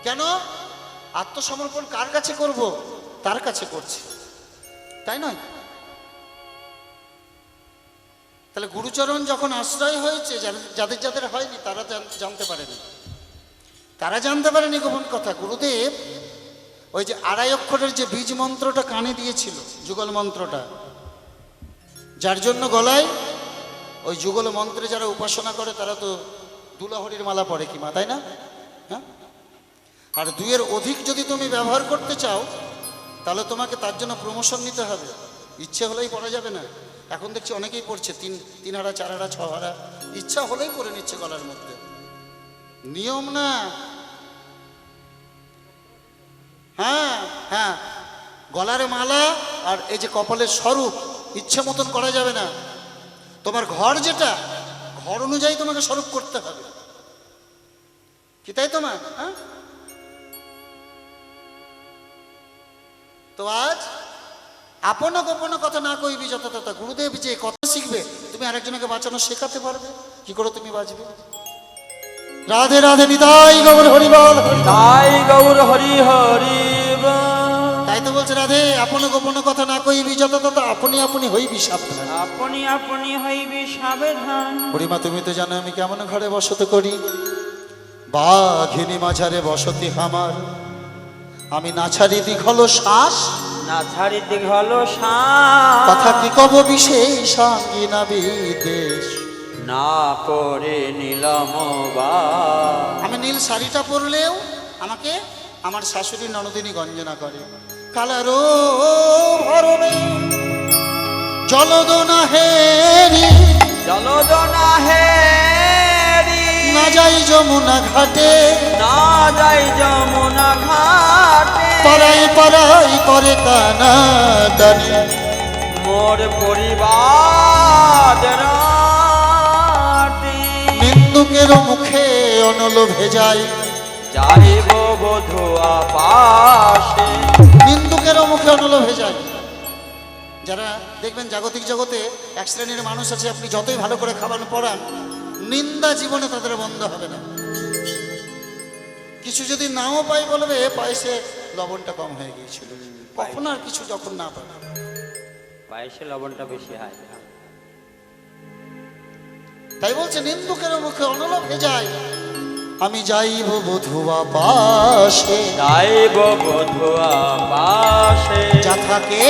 কেন আত্মসমর্পণ? কার কাছে করব? তার কাছে করছি, তাই নয়? তাহলে গুরুচরণ যখন আশ্রয় হয়েছে, যাদের যাদের হয়নি তারা জানতে পারেনি, তারা জানতে পারেনি গোপন কথা। গুরুদেব ওই যে 2.5 অক্ষরের যে বীজ মন্ত্রটা কানে দিয়েছিল, যুগল মন্ত্রটা, যার জন্য গলায় ওই যুগল মন্ত্রে যারা উপাসনা করে তারা তো দুলাহরির মালা পড়ে কি মা, তাই না? হ্যাঁ, আর 2-এর অধিক যদি তুমি ব্যবহার করতে চাও তাহলে তোমাকে তার জন্য প্রমোশন নিতে হবে। ইচ্ছে হলেই পড়া যাবে না। এখন দেখছি অনেকেই পড়ছে 3 হারা, 4 হারা, 6 হারা, ইচ্ছা হলেই পড়ে নিচ্ছে গলার মধ্যে। নিয়ম না। হ্যাঁ হ্যাঁ, গলার মালা আর এই যে কপালের স্বরূপ ইচ্ছে মতন করা যাবে না। তোমার ঘর যেটা, ঘর অনুযায়ী তোমাকে স্বরূপ করতে হবে, কি তাই তোমার? হ্যাঁ, তো আজ আপন গোপন কথা না কইবি যত তত। গুরুদেব যে কথা শিখবে, তুমি আরেকজনকে বাঁচানো শেখাতে পারবে, কি করে তুমি বাঁচবে? রাধে রাধে, নিতাই গৌর হরি বল। তাই গৌর হরি হরি বল। তাই তো বলছে রাধে, আপন গোপন কথা না কইবি যত তত আপনি আপনি হইবি সাবধান। আপনি আপনি হইবি সাবধান। বুড়িমা তুমি তো জানো আমি কেমন ঘরে বসত করি। বাঘিনী মাঝারে বসতি আমার, আমি না ছাড়ি দীঘল শ্বাস, না ছাড়ি দীঘল শ্বাস। কথা কি কব বিশেষ সঙ্গিনা বিদেশ। না করে নিলাম বাস। আমি নীল শাড়িটা পরলেও আমাকে আমার শাশুড়ি ননদিনী গঞ্জনা করে। কালারো ভরবে জলদনা হেরি, জলদনা হেরি। না যাই যমুনা ঘাটে, না যাই যমুনা ঘাটে। পাড়াই পাড়াই করে কানা দানি, মোর পরিবার রাটে। নিন্দুকের মুখে অনল ভেজাই, যাইব বধুয়া পাশে। নিন্দুকের মুখে অনল ভেজাই। যারা দেখবেন জাগতিক জগতে এক শ্রেণীর মানুষ আছে, আপনি যতই ভালো করে খাওয়ানো পড়ান, নিন্দা জীবনে তাদের বন্ধ হবে না। কিছু যদি নাও পাই বলবে পায়েসে লবণটা কম হয়ে গিয়েছিল, কখন আর কিছু যখন না পাবে। পায়েসে লবণটা বেশি হয়। তাই বলছে নিন্দুকের মুখে অনল ভেজাই, আমি যাইব বধুয়া পাশে। যাইব বধুয়া পাশে। যা থাকে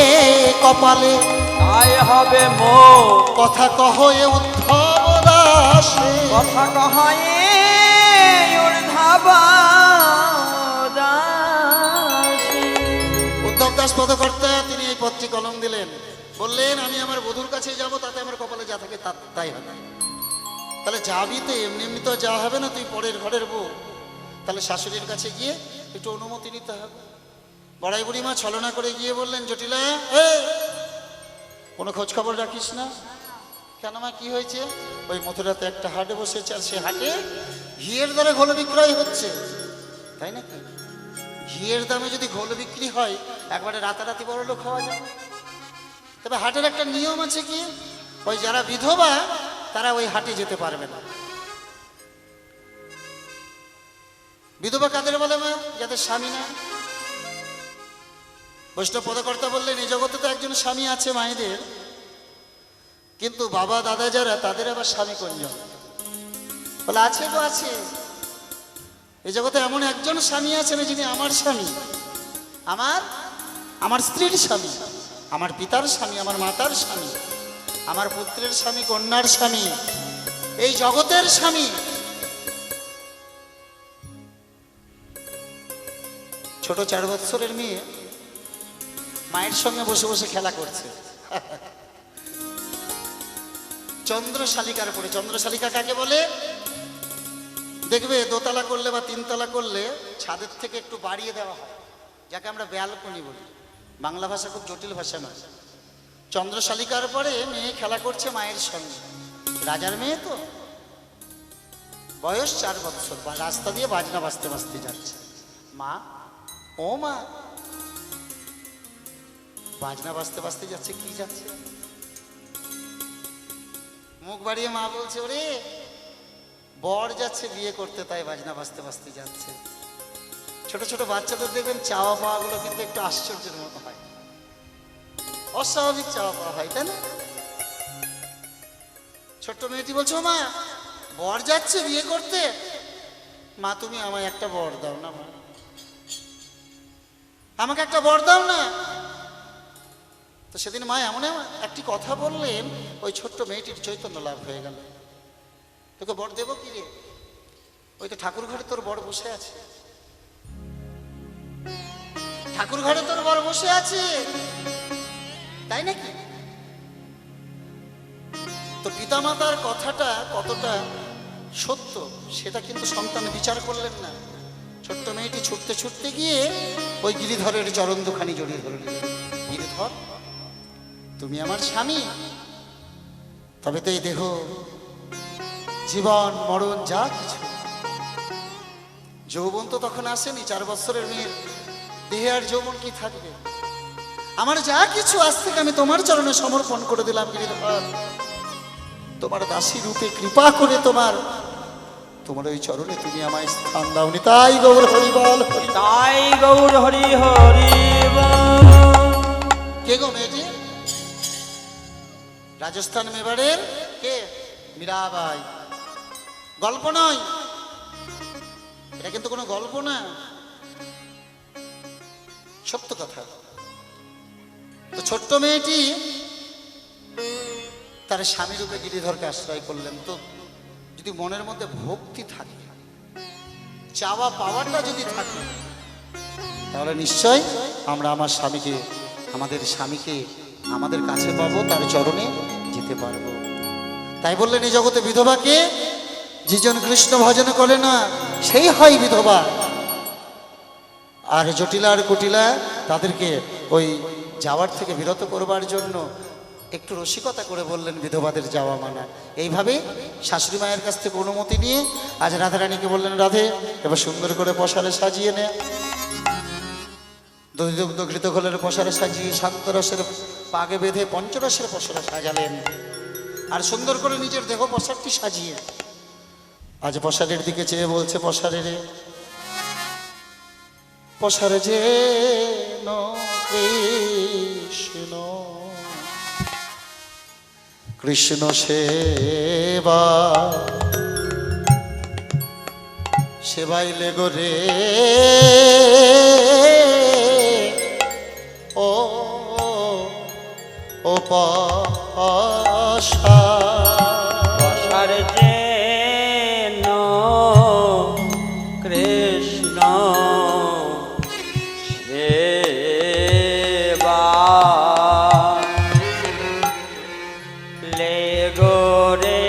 কপালে তাই হবে মোর। কথা কহে উদ্ধব দাসে, কথা কহায়ে ঊর্ধ্ব দাসে। উদ্ধব দাস পদকর্তা তিনি এই পত্রী কলম দিলেন, বললেন আমি আমার বধূর কাছে যাব, তাতে আমার কপালে যা থাকে তাই হবে। তাহলে যাবি তো এমনি এমনি তো যা হবে না, তুই পরের ঘরের বউ, তাহলে শাশুড়ির কাছে গিয়ে একটু অনুমতি নিতে হবে। বড়াই বুড়িমা ছলনা করে গিয়ে বললেন, জটিলা কোনো খোঁজ খবর রাখিস না কেন মা? কি হয়েছে? ওই মথুরাতে একটা হাটে বসেছে, আর সে হাটে ঘিয়ের দরে ঘোল বিক্রয় হচ্ছে, তাই নাকি? ঘিয়ের দামে যদি ঘোল বিক্রি হয় একবারে রাতারাতি বড় লোক হওয়া যায়। তবে হাটের একটা নিয়ম আছে কি, ওই যারা বিধবা তারা ওই হাটে যেতে পারবে না। বিধবা কাদের বলে মা? যাদের স্বামী না। বৈষ্ণব পদকর্তা বললেন এই জগতে তো একজন স্বামী আছে মায়েদের, কিন্তু বাবা দাদা যারা তাদের আবার স্বামী কোনজন? বলে আছে তো আছে, এই জগতে এমন একজন স্বামী আছেন যিনি আমার স্বামী, আমার স্ত্রীর স্বামী, আমার পিতার স্বামী, আমার মাতার স্বামী, আমার পুত্রের স্বামী, কন্যার স্বামী, এই জগতের স্বামী। ছোট 4 বৎসরের মেয়ে মায়ের সঙ্গে বসে বসে খেলা করছে চন্দ্রশালিকার পরে। চন্দ্রশালিকা কাকে বলে? দেখবে দোতলা করলে বা 3 তলা করলে ছাদের থেকে একটু বাড়িয়ে দেওয়া হয়, যাকে আমরা ব্যালকনি বলি। বাংলা ভাষা খুব জটিল ভাষা নয়। চন্দ্রশালিকার পরে মেয়ে খেলা করছে মায়ের সঙ্গে। রাজার মেয়ে তো, বয়স 4 বৎসর, রাস্তা দিয়ে বাজনা বাজতে বাজতে যাচ্ছে। মা, ও মা, বাজনা বাজতে বাজতে যাচ্ছে, কি যাচ্ছে? মুখ বাড়িয়ে মা বলছে ওরে বর যাচ্ছে বিয়ে করতে, তাই বাজনা বাজতে বাজতে যাচ্ছে। ছোট ছোট বাচ্চাদের দেখবেন চাওয়া পাওয়া গুলো কিন্তু একটু আশ্চর্যের মতো হয়, অস্বাভাবিক চাওয়া পাওয়া হয়, তাই না? ছোট্ট মেয়েটি বলছো মা বর যাচ্ছে বিয়ে করতে, মা তুমি আমায় একটা বর দাও না, মা আমাকে একটা বর দাও না। তো সেদিন মা এমন একটি কথা বললেন, ওই ছোট্ট মেয়েটির চৈতন্য লাভ হয়ে গেল। তোকে বর দেবো কি রে? ওই তো ঠাকুর ঘরে তোর বর বসে আছে, ঠাকুর ঘরে তোর বর বসে আছে, তাই নাকি? তো পিতামাতার কথাটা কতটা সত্য সেটা কিন্তু সন্তান বিচার করলেন না। ছোট্ট মেয়েটি ছুটতে ছুটতে গিয়ে ওই গিরিধরের চরণ দুখানি জড়িয়ে ধরলেন। গিরিধর, তুমি আমার স্বামী, তবে তো এই দেহ, জীবন মরণ যা কিছু, যৌবন তো তখন আসেনি। 4 বৎসরের মেয়ের দেহে আর যৌবন কি থাকবে? আমার যা কিছু আজ থেকে আমি তোমার চরণে সমর্পণ করে দিলাম গিরিধর। তোমার দাসী রূপে কৃপা করে তোমার ওই চরণে তুমি আমায় স্থান দাওনি, তাই গৌর হরি বল। তাই গৌর হরি হরি বল। কে গো মেয়েটি? রাজস্থান মেবাড়ের কে? মীরাবাই। গল্প নয় এটা, কিন্তু কোনো গল্প না, সত্য কথা। তো ছোট্ট মেয়েটি তার স্বামী রূপে গিরিধরকে আশ্রয় করলেন। তো যদি মনের মধ্যে ভক্তি থাকে, চাওয়া পাওয়াটা যদি থাকে, তাহলে নিশ্চয় আমরা আমাদের স্বামীকে আমাদের কাছে পাবো, তার চরণে যেতে পারবো। তাই বললেন এই জগতে বিধবাকে যিজন কৃষ্ণ ভজন করে না সেই হয় বিধবা। আর জটিলা আর কুটিলা তাদেরকে ওই যাওয়ার থেকে বিরত করবার জন্য একটু রসিকতা করে বললেন বিধবাদের যাওয়া মানা। এইভাবে শাশুড়ি মায়ের কাছ থেকে অনুমতি নিয়ে আজ রাধারানীকে বললেন, রাধে এবার সুন্দর করে পশারে সাজিয়ে নে। দধিদুগ্ধ ঘৃত ঘোলের পশারে সাজিয়ে শান্তরসের পাগে বেঁধে পঞ্চরসের পশারে সাজালেন। আর সুন্দর করে নিজের দেহ পশারটি সাজিয়ে আজ পশারের দিকে চেয়ে বলছে, পশারে রে পশারে যে কৃষ্ণ কৃষ্ণ সেবা সেবাইলে গোরে ও ও পাশা পশার যেন কৃষ্ণ সেবা লে গোরে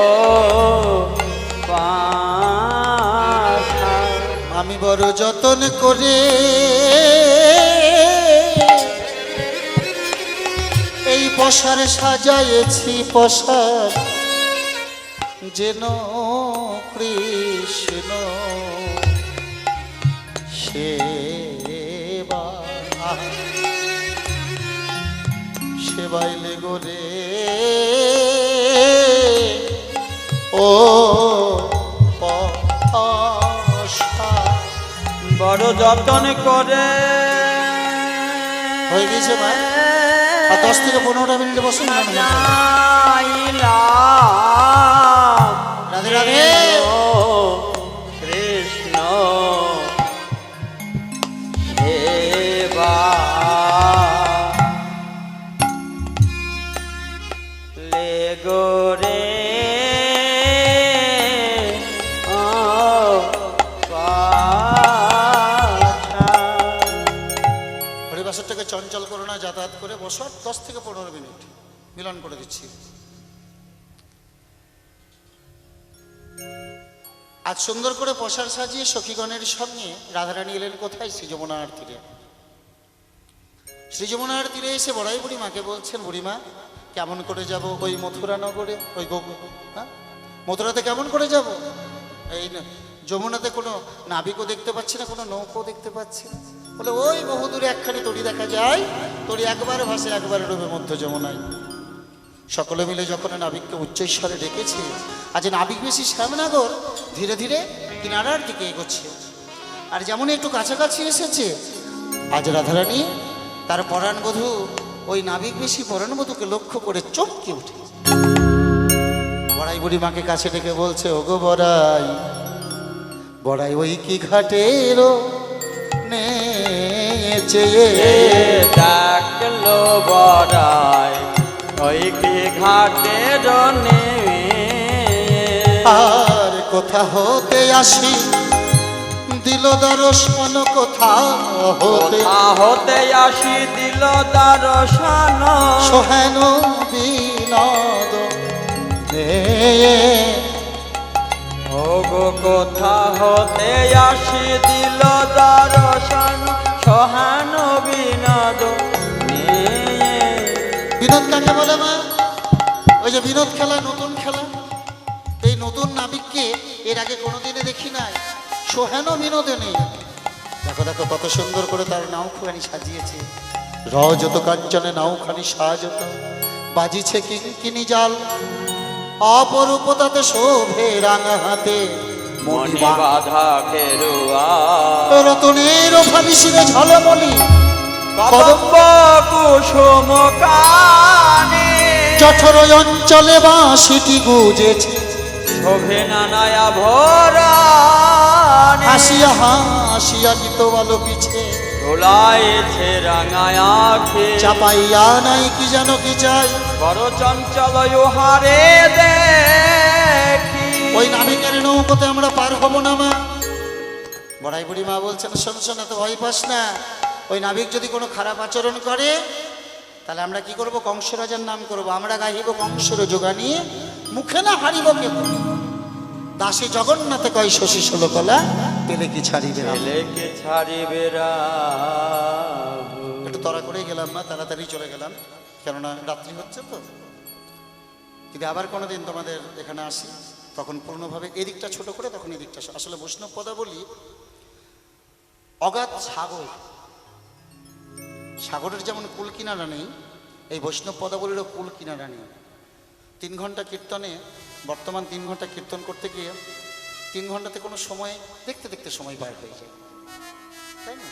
ও পাশা। আমি বড় যতন করে এই পশার সাজাইছি, পশার যেন কৃষ্ণ কৃষ্ণ সেবা সেবাইলে গোরে ও পাশা। বড় যতন করে হয়ে গেছে মা, আর 10 থেকে 15টা মিনিট বসুন না। রাধে রাধে। কৃষ্ণ সেবা লে গোরে ও পাছা। হরিবাসরটাকে চঞ্চল করো না, যাতায়াত করে বসো, 10 থেকে 15 মিনিট মিলন করে দিচ্ছি। আজ সুন্দর করে পোশাক সাজিয়ে সখীগণের সঙ্গে রাধারানী এলেন কোথায়? শ্রী যমুনার তীরে। শ্রী যমুনার তীরে এসে বড়াই বুড়ি মাকে বলছেন, বুড়িমা কেমন করে যাব ওই মথুরা নগরে, ওই হ্যাঁ মথুরাতে কেমন করে যাব? এই যমুনাতে কোনো নাবিকও দেখতে পাচ্ছি না, কোনো নৌকো দেখতে পাচ্ছি না। বলে ওই বহুদূরে একখানি তরি দেখা যায়, তরি একবার ভাসে একবার ডুবে মধ্য যমুনায়। সকলে মিলে যখন নাবিককে উচ্চৈস্বরে ডেকেছে, আজ নাবিক বেশি শ্যামনগর ধীরে ধীরে কিনারার দিকে এগোচ্ছে। আর যেমন একটু কাছাকাছি এসেছে, আজ রাধারানী তার পরাণবধূ ওই নাবিক বেশি পরাণবধূকে লক্ষ্য করে চমকে উঠে বড়াই বুড়ি মাকে কাছে ডেকে বলছে, ওগো বড়াই, বড়াই ওই কি ঘাটের নেচে ডাকলো বড়াই ওই কি ঘাটের নে। আর কোথা হতে আসি দিল দর্শন, কোথা হতে আসি দিল দর্শন সোহেন বিনোদ ওগো কোথা হতে আসি দিল দর্শন সোহান বিনোদ। বিনোদ কাকে বলে মা? ওই যে বিনোদ খেলা, নতুন খেলা। এই নতুন নাবিককে এর আগে কোনোদিনে দেখি নাই, সোহেন বিনোদে নেই। দেখো দেখো কত সুন্দর করে তার নাওখানি সাজিয়েছে, রজত কাঞ্চনে নাওখানি সাজত, বাজিছে কিনি জাল, অপরূপ তাতে শোভে রাঙা হাতে মনি বাধা খেরুয়া রতনের ভাবিসিরে ঝলমলি কদম্ব কুসুম কানে জঠর অঞ্চলে বাঁশিটি গুজেছে, শোভে নানায়া ভরা হাসিয়া হাসিয়া গীত আলো পিছে দোলাইছে রাঙায়া আখে চাপাইয়া নাই কি যেন কি চাই। বড় চঞ্চল হারে দেখি ওই নাবিকের নৌকোতে আমরা পার হবো না মা। বড়াই বুড়ি মা বলছেন, শোন শোন, এত ভয় পাস না। ওই নাবিক যদি কোনো খারাপ আচরণ করে তাহলে আমরা কি করব? কংস রাজার নাম করব, আমরা গাহিব কংসর যোগানি, মুখে না হারিব কে দাসী জগন্নাথে কয় শশী ষোলকলা, পেলে কি ছাড়িবে না। লেকে ছাড়িবে একটু তড়া করে গেলাম না, তাড়াতাড়ি চলে গেলাম, কেননা রাত্রি হচ্ছে তো। যদি আবার কোনোদিন তোমাদের এখানে আসি তখন পূর্ণভাবে এদিকটা ছোট করে, তখন এদিকটা। আসলে বৈষ্ণব পদাবলী অগাধ সাগর, সাগরের যেমন কুল কিনারা নেই, এই বৈষ্ণব পদাবলীরও কুল কিনারা নেই। 3 ঘন্টা কীর্তনে, বর্তমান 3 ঘন্টা কীর্তন করতে গিয়ে 3 ঘন্টাতে কোনো সময় দেখতে দেখতে সময় পার হয়ে যায়, তাই না?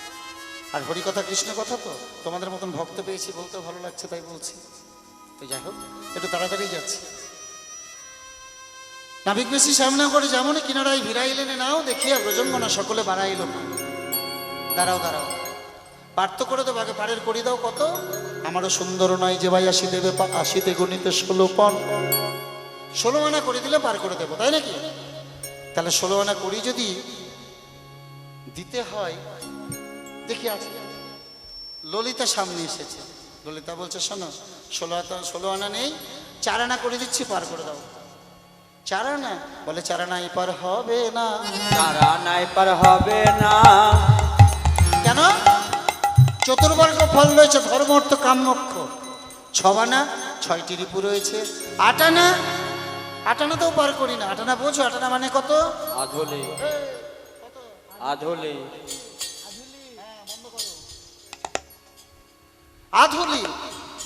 আর হরিকথা কৃষ্ণ কথা তো তোমাদের মতন ভক্ত পেয়েছি, বলতে ভালো লাগছে তাই বলছি। তো যাই হোক, একটু তাড়াতাড়ি যাচ্ছি। নাবিক বেশি সামনা করে যেমন কিনারায় ভিড়াইলেনে নাও দেখিয়া ব্রজঙ্গনা সকলে বাড়াইল না। দাঁড়াও দাঁড়াও, পার তো করে দেবো, আগে পারের করি দাও কত। আমারও সুন্দর নয় যে ভাই আসি দেবে, আসিতে গণিতে 16 পণ, 16 আনা করে দিলে পার করে দেবো, তাই নাকি? তাহলে 16 আনা করি যদি দিতে হয়, দেখি আছে। ললিতা সামনে এসেছে, ললিতা বলছে, শোনো 16 আনা নেই, 4 আনা করে দিচ্ছি, পার করে দাও। 4 আনা? বলে 4 আনা পার হবে না। 4 আনায় পার হবে না। কেন? চতুর্বর্গ ফল রয়েছে, ধর্ম অর্থ কাম মোক্ষ। 6 আনা 6টি রিপু রয়েছে। 8 আনা আটানাতেও পার করি না। আটানা বোঝো? আটানা মানে কত? আধুলি আধুলি আধুলি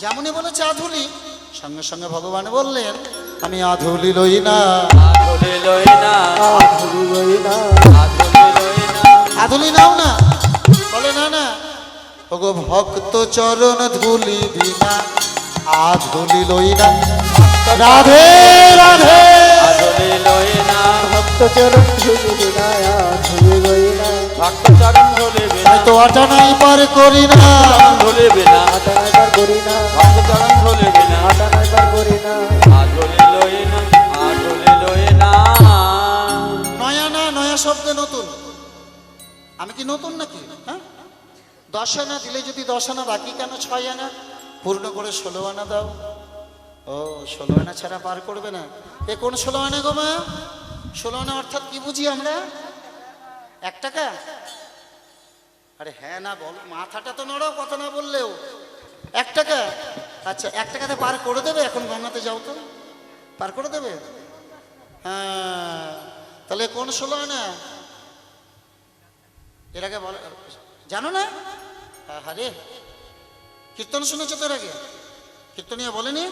যেমনই বলেছে আধুলি, সঙ্গে সঙ্গে ভগবান বললেন আমি আধুলি লই না। আধুলি লই না আধুলি লই না আধুলি লই না আধুলি নাও না? বলে না না, ওগো ভক্ত চরণ ধুলি বিনা আধুলি লই না। রাধে রাধে। আধুলি লই না ভক্ত চরণ ধুলি বিনা আধুলি লই না ভক্ত চরণ ধুলি বিনা আমি তো আটানাই পার করি না। ধুলি বিনা আটা নাইবার করি না ভক্ত চরণ ধুলি বিনা আটা নাইবার করি না আধুলি লই না আধুলি লই না। নয়া না, নয়া শব্দ নতুন। আমি কি নতুন নাকি? হ্যাঁ, 10 আনা দিলে যদি 10 আনা, বাকি কেন 6 আনা? পূর্ণ করে 16 আনা দাও। ও 16 আনা ছাড়া পার করবে না? এ কোন 16 আনা গো মা? 16 আনা অর্থাৎ কি বুঝি আমরা? 1 টাকা? আরে হ্যাঁ না বল, মাথাটা তো নড়াও, কথা না বললেও। 1 টাকা? আচ্ছা 1 টাকাতে পার করে দেবে? এখন গঙ্গাতে যাও তো, পার করে দেবে? হ্যাঁ, তাহলে কোন 16 আনা? এর আগে বল, জানো না? আরে কীর্তন শুনেছো তো এর আগে? কীর্তনিয়া বলেনি?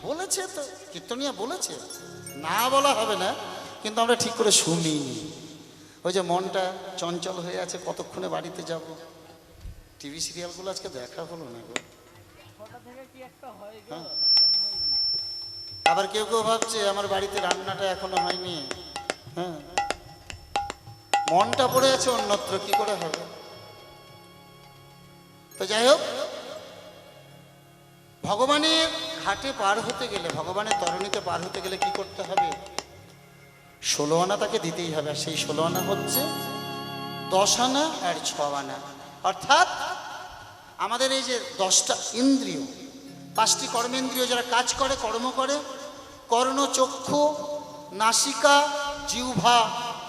বলেছে তো, কীর্তনিয়া বলেছে, না বলা হবে না, কিন্তু আমরা ঠিক করে শুনিনি। ওই যে মনটা চঞ্চল হয়ে আছে, কতক্ষণে বাড়িতে যাব। টিভি সিরিয়ালগুলো আজকে দেখা হলো না গো। হ্যাঁ। আবার কেউ কেউ ভাবছে আমার বাড়িতে রান্নাটা এখনো হয়নি। হ্যাঁ, মনটা পড়ে আছে অন্যত্র, কি করে হবে? তো যাই হোক, ভগবানের ঘাটে পার হতে গেলে, ভগবানের তরণীতে পার হতে গেলে কি করতে হবে? 16 আনা তাকে দিতেই হবে। আর সেই 16 আনা হচ্ছে 10 আনা আর 6 আনা। অর্থাৎ আমাদের এই যে 10টা ইন্দ্রিয়, 5টি কর্মেন্দ্রিয় যারা কাজ করে, কর্ম করে, কর্ণ, চক্ষু, নাসিকা, জিহ্বা,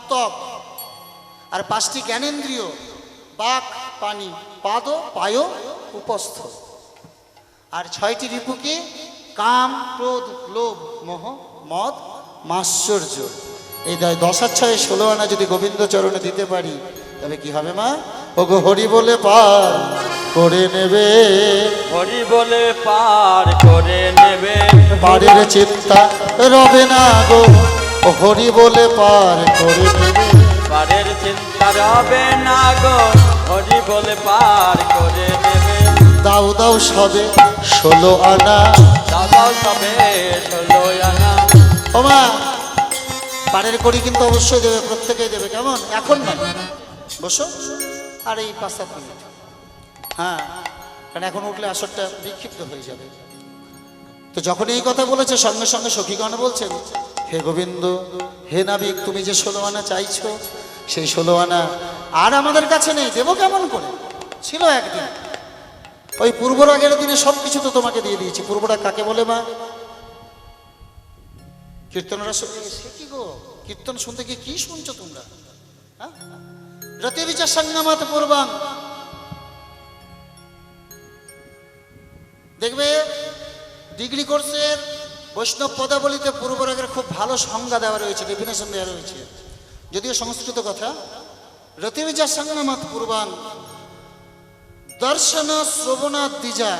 ত্বক, আর 5টি জ্ঞানেন্দ্রিয়, বাক, পানি, পাদ, পায়, উপস্থ, আর 6টি রিপুকে কাম, ক্রোধ, লোভ, মোহ, মদ, মাশ্চর্য। এই 10 আর 6 16 আনা যদি গোবিন্দ চরণে দিতে পারি, তবে কি হবে মা? ওগো হরি বলে পার করে নেবে, হরি বলে পার করে নেবে, পারের চিন্তা রবে না গো। ও হরি বলে পার করে নেবে, পারের চিন্তা রবে না গো, হরি বলে পার করে নেবে। দাও দাও সবে 16 আনা। দাদাও সবে 16 আনা। ও মা, পারের করি কিন্তু অবশ্যই দেবে, প্রত্যেকেই দেবে, কেমন? এখন না, বসো আর এই 5-7 মিনিট। হ্যাঁ, কারণ এখন উঠলে আসরটা বিক্ষিপ্ত হয়ে যাবে। তো যখন এই কথা বলেছে, সঙ্গে সঙ্গে সখীগণ বলছেন, হে গোবিন্দ, হে নাবিক, তুমি যে 16 আনা চাইছো, সেই 16 আনা আর আমাদের কাছে নেই, দেবো কেমন করে? ছিল একদিন, ওই পূর্বরাগের দিনে সব কিছু তো তোমাকে দিয়ে দিয়েছি। পূর্বরাগ কাকে বলে মা? কীর্তনরা সে কি গো, কীর্তন শুনতে গিয়ে কি শুনছো তোমরা? হ্যাঁ, রতি বিচার সংগ্রামাত পূর্বাং। দেখবে ডিগ্রি কোর্সের বৈষ্ণব পদাবলিতে পূর্বরাগের খুব ভালো সংজ্ঞা দেওয়া রয়েছে, ডেফিনেশন দেওয়া রয়েছে, যদিও সংস্কৃত কথা। রতি বিচার সংগ্রামাত পূর্বাং দর্শন শ্রবণাৎ দ্বিজা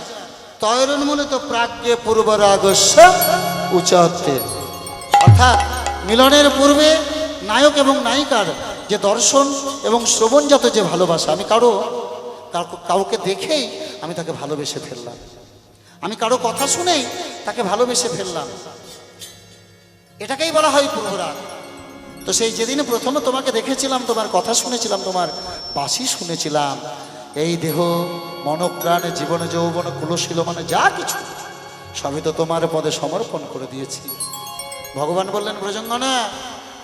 তৈরন্মূলিত প্রাজ্ঞে পূর্বরাগস্য উচ্চতে। অর্থাৎ মিলনের পূর্বে নায়ক এবং নায়িকার যে দর্শন এবং শ্রবণজাত যে ভালোবাসা, আমি কাউকে দেখেই আমি তাকে ভালোবেসে ফেললাম, আমি কারো কথা শুনেই তাকে ভালোবেসে ফেললাম, এটাকেই বলা হয় পূর্বরাগ। তো সেই যেদিনে প্রথমে তোমাকে দেখেছিলাম, তোমার কথা শুনেছিলাম, তোমার বাঁশি শুনেছিলাম, এই দেহ মনপ্রাণ জীবন যৌবন কুলশীল মানে যা কিছু সবই তো তোমার পদে সমর্পণ করে দিয়েছি। ভগবান বললেন, ব্রজঙ্গনা,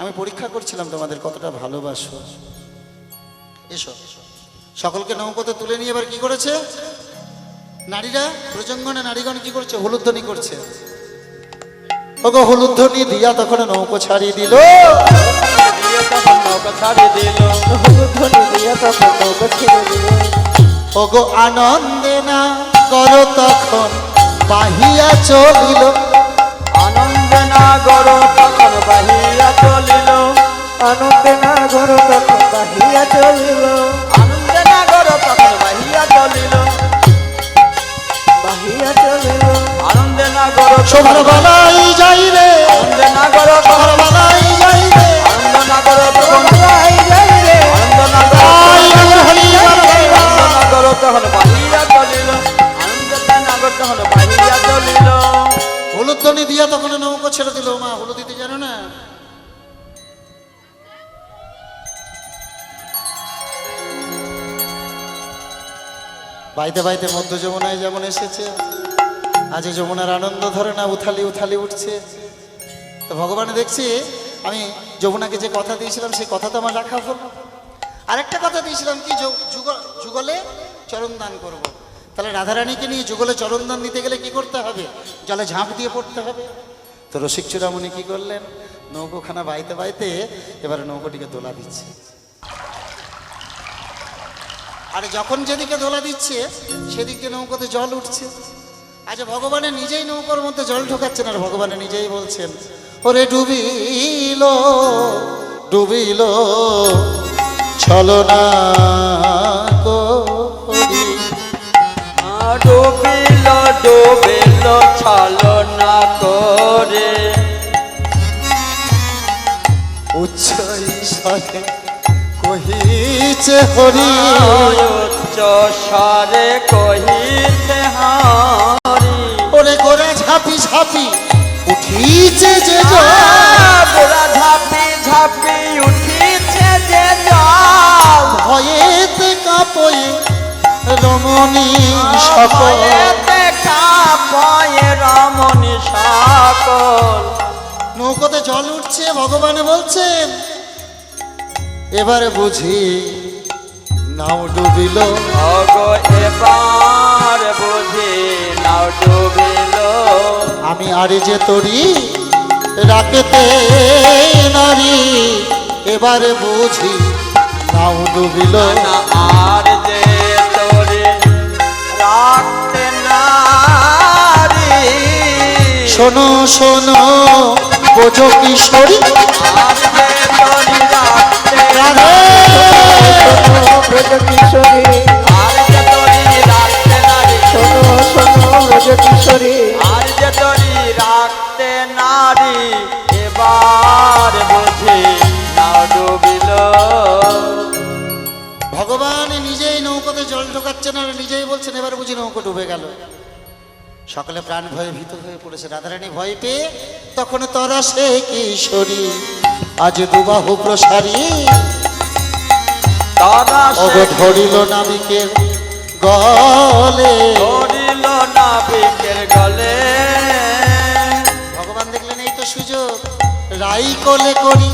আমি পরীক্ষা করছিলাম তোমাদের কতটা ভালোবাসো। এসো, সকলকে নৌকোতে তুলে নিয়ে এবার কি করেছে নারীরা, ব্রজঙ্গনা নারীগণ কি করছে? হলুধ্বনি করছে। ওগো হলুধ্বনি দিয়া তখন নৌকো ছাড়িয়ে দিল, নৌকা ছাড়ি দিল, হলুধ্বনি দিয়া তখন নৌকা ছেড়ে দিল। ওগো আনন্দে না কর তখন বাহিয়া চলিল, আনন্দে নাগর তখন বাহিয়া চলিল, আনন্দে নাগর তখন বাহিয়া চলিল, আনন্দে নাগর তখন বাহিয়া চলিল, বাহিয়া চলিল। আনন্দে নাগর শোভার বালাই যাই রে, আনন্দে নাগর শোভার বালাই যাই রে, আনন্দ নাগর তখন বালাই যাই রে, আনন্দ নাগর আই রে হরি বল হরি বল। আনন্দ নাগর তখন বাহিয়া চলিল, আনন্দে নাগর তখন বাহিয়া চলিল। হলুদ ধ্বনি দিয়া তখন নৌকো ছেড়ে দিল। মা হলুদ দিতে জানো না? বাইতে বাইতে মধ্য যমুনায় যেমন এসেছে, আজ যমুনার আনন্দ ধরে না, উথালি উথালি উঠছে। তো ভগবান দেখছি আমি যমুনাকে যে কথা দিয়েছিলাম সেই কথা তো আমার রাখা হলো। আরেকটা কথা দিয়েছিলাম কি, যুগলে চরণ দান করব। তাহলে রাধারানীকে নিয়ে যুগলে চরণ দান দিতে গেলে কি করতে হবে? জলে ঝাঁপ দিয়ে পড়তে হবে। তো রসিক চূড়ামণি কি করলেন? নৌকোখানা বাইতে বাইতে এবারে নৌকোটিকে দোলা দিচ্ছে। আর যখন যেদিকে দোলা দিচ্ছে সেদিকে নৌকোতে জল উঠছে। আচ্ছা, ভগবানের নিজেই নৌকোর মধ্যে জল ঢোকাচ্ছেন আর ভগবানের নিজেই বলছেন, ওরে ডুবিল ডুবিল ছলনা করি। ডুবিল ডুবিল ছলনা করে, উচ্চ ঈশ্বরে কহিছে হরি, উচ্চ স্বরে কহিছে হরি। ওরে গোরা ঝাপি ঝাপি উঠিছে যে জল, গোরা ঝাপি ঝাপি উঠিছে যে জল, ভয়েতে কাঁপয়ে রমণী সকল। ভয়েতে কাঁপয়ে রমণী সকল। নৌকোতে জল উঠছে, ভগবান বলছেন এবারে বুঝি নাও ডুবিল। ওগো এবার বুঝি নাও ডুবিল, আমি আরে যে তরি রাখতে নারী, এবারে বুঝি নাও ডুবিল। না আর যে তোরে রাখতে নারী। শোনো শোনো বোঝো কিশোরী, আর যে তোরে রাখতে রাধে ব্রজ কিশোরী, আর যে তোরে রাখতে নারী। শোনো শোনো ব্রজ কিশোরী, আর যে তোরে রাখতে নারী, এবার বুঝি নাও ডুবিল। ভগবান নিজেই নৌকোতে জল ঢোকাচ্ছেন আর নিজেই বলছেন এবার বুঝি নৌকো ডুবে গেল। সকলে প্রাণ ভয়ে ভীত হয়ে পড়েছে। রাধারানী ভয় পেয়ে তখন তরা সে কিশোরী, আজ দুবাহু প্রসারী, তারা অগ ধরিল নাবিকের গলে। ধরিল নাবিকের গলে। ভগবান দেখলেন এই তো সুযোগ, রাই কোলে করি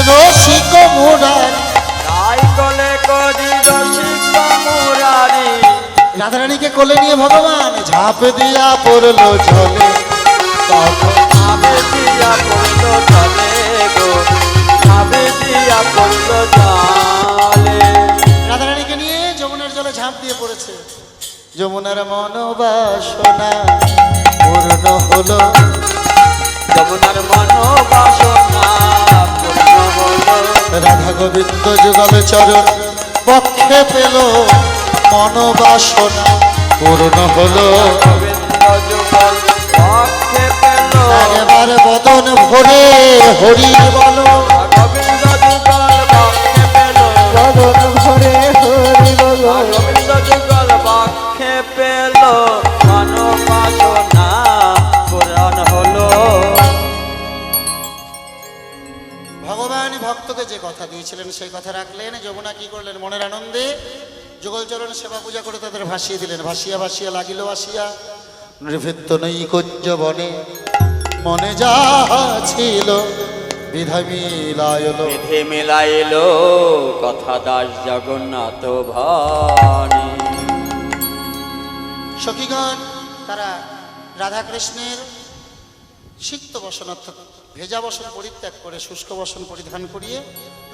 রসিক মুরারি। রাই কোলে করি রসিক মুরারি। রাধারানীকে কোলে নিয়ে ভগবান ঝাঁপ দিয়া পড়লো জলে। তখন নাবে দিয়া পড়লো জলে গো, নাবে দিয়া পড়লো জলে। রাধারানীকে নিয়ে যমুনার জলে ঝাঁপ দিয়ে পড়েছে। যমুনার মনোবাসনা পূর্ণ হলো, যমুনার মনোবাসনা পূর্ণ হলো। রাধা গোবিন্দ যুগল চরণ পক্ষে পেল, মনোবাসনা পূর্ণ হলো। গোবিন্দ যুগল পক্ষে পেল, এবার বদন ভরে হরি বলো। গোবিন্দ যুগল পক্ষে পেল, বদন ভরে হরি বল। গোবিন্দ যুগল পক্ষে পেল, মনোবাসনা পূরণ হলো। ভগবান ভক্তকে যে কথা দিয়েছিলেন সেই কথা রাখলেন। যমুনা কি করলেন? মনের আনন্দে যুগলচরণ সেবা পূজা করে তাদের ভাসিয়ে দিলেন। ভাসিয়া ভাসিয়া লাগিল আসিয়া নৃভৃত্য নৈকট্য বনে, মনে যাহা ছিল বিধায় মিলায়ল। বিধি মিলাইল কথা দাস জগন্নাথ ভানি। সখীগণ তারা রাধাকৃষ্ণের সিক্ত বসন অর্থাৎ ভেজা বসন পরিত্যাগ করে শুষ্ক বসন পরিধান করিয়ে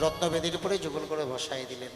রত্নবেদীর উপরে যুগল করে বসাই দিলেন।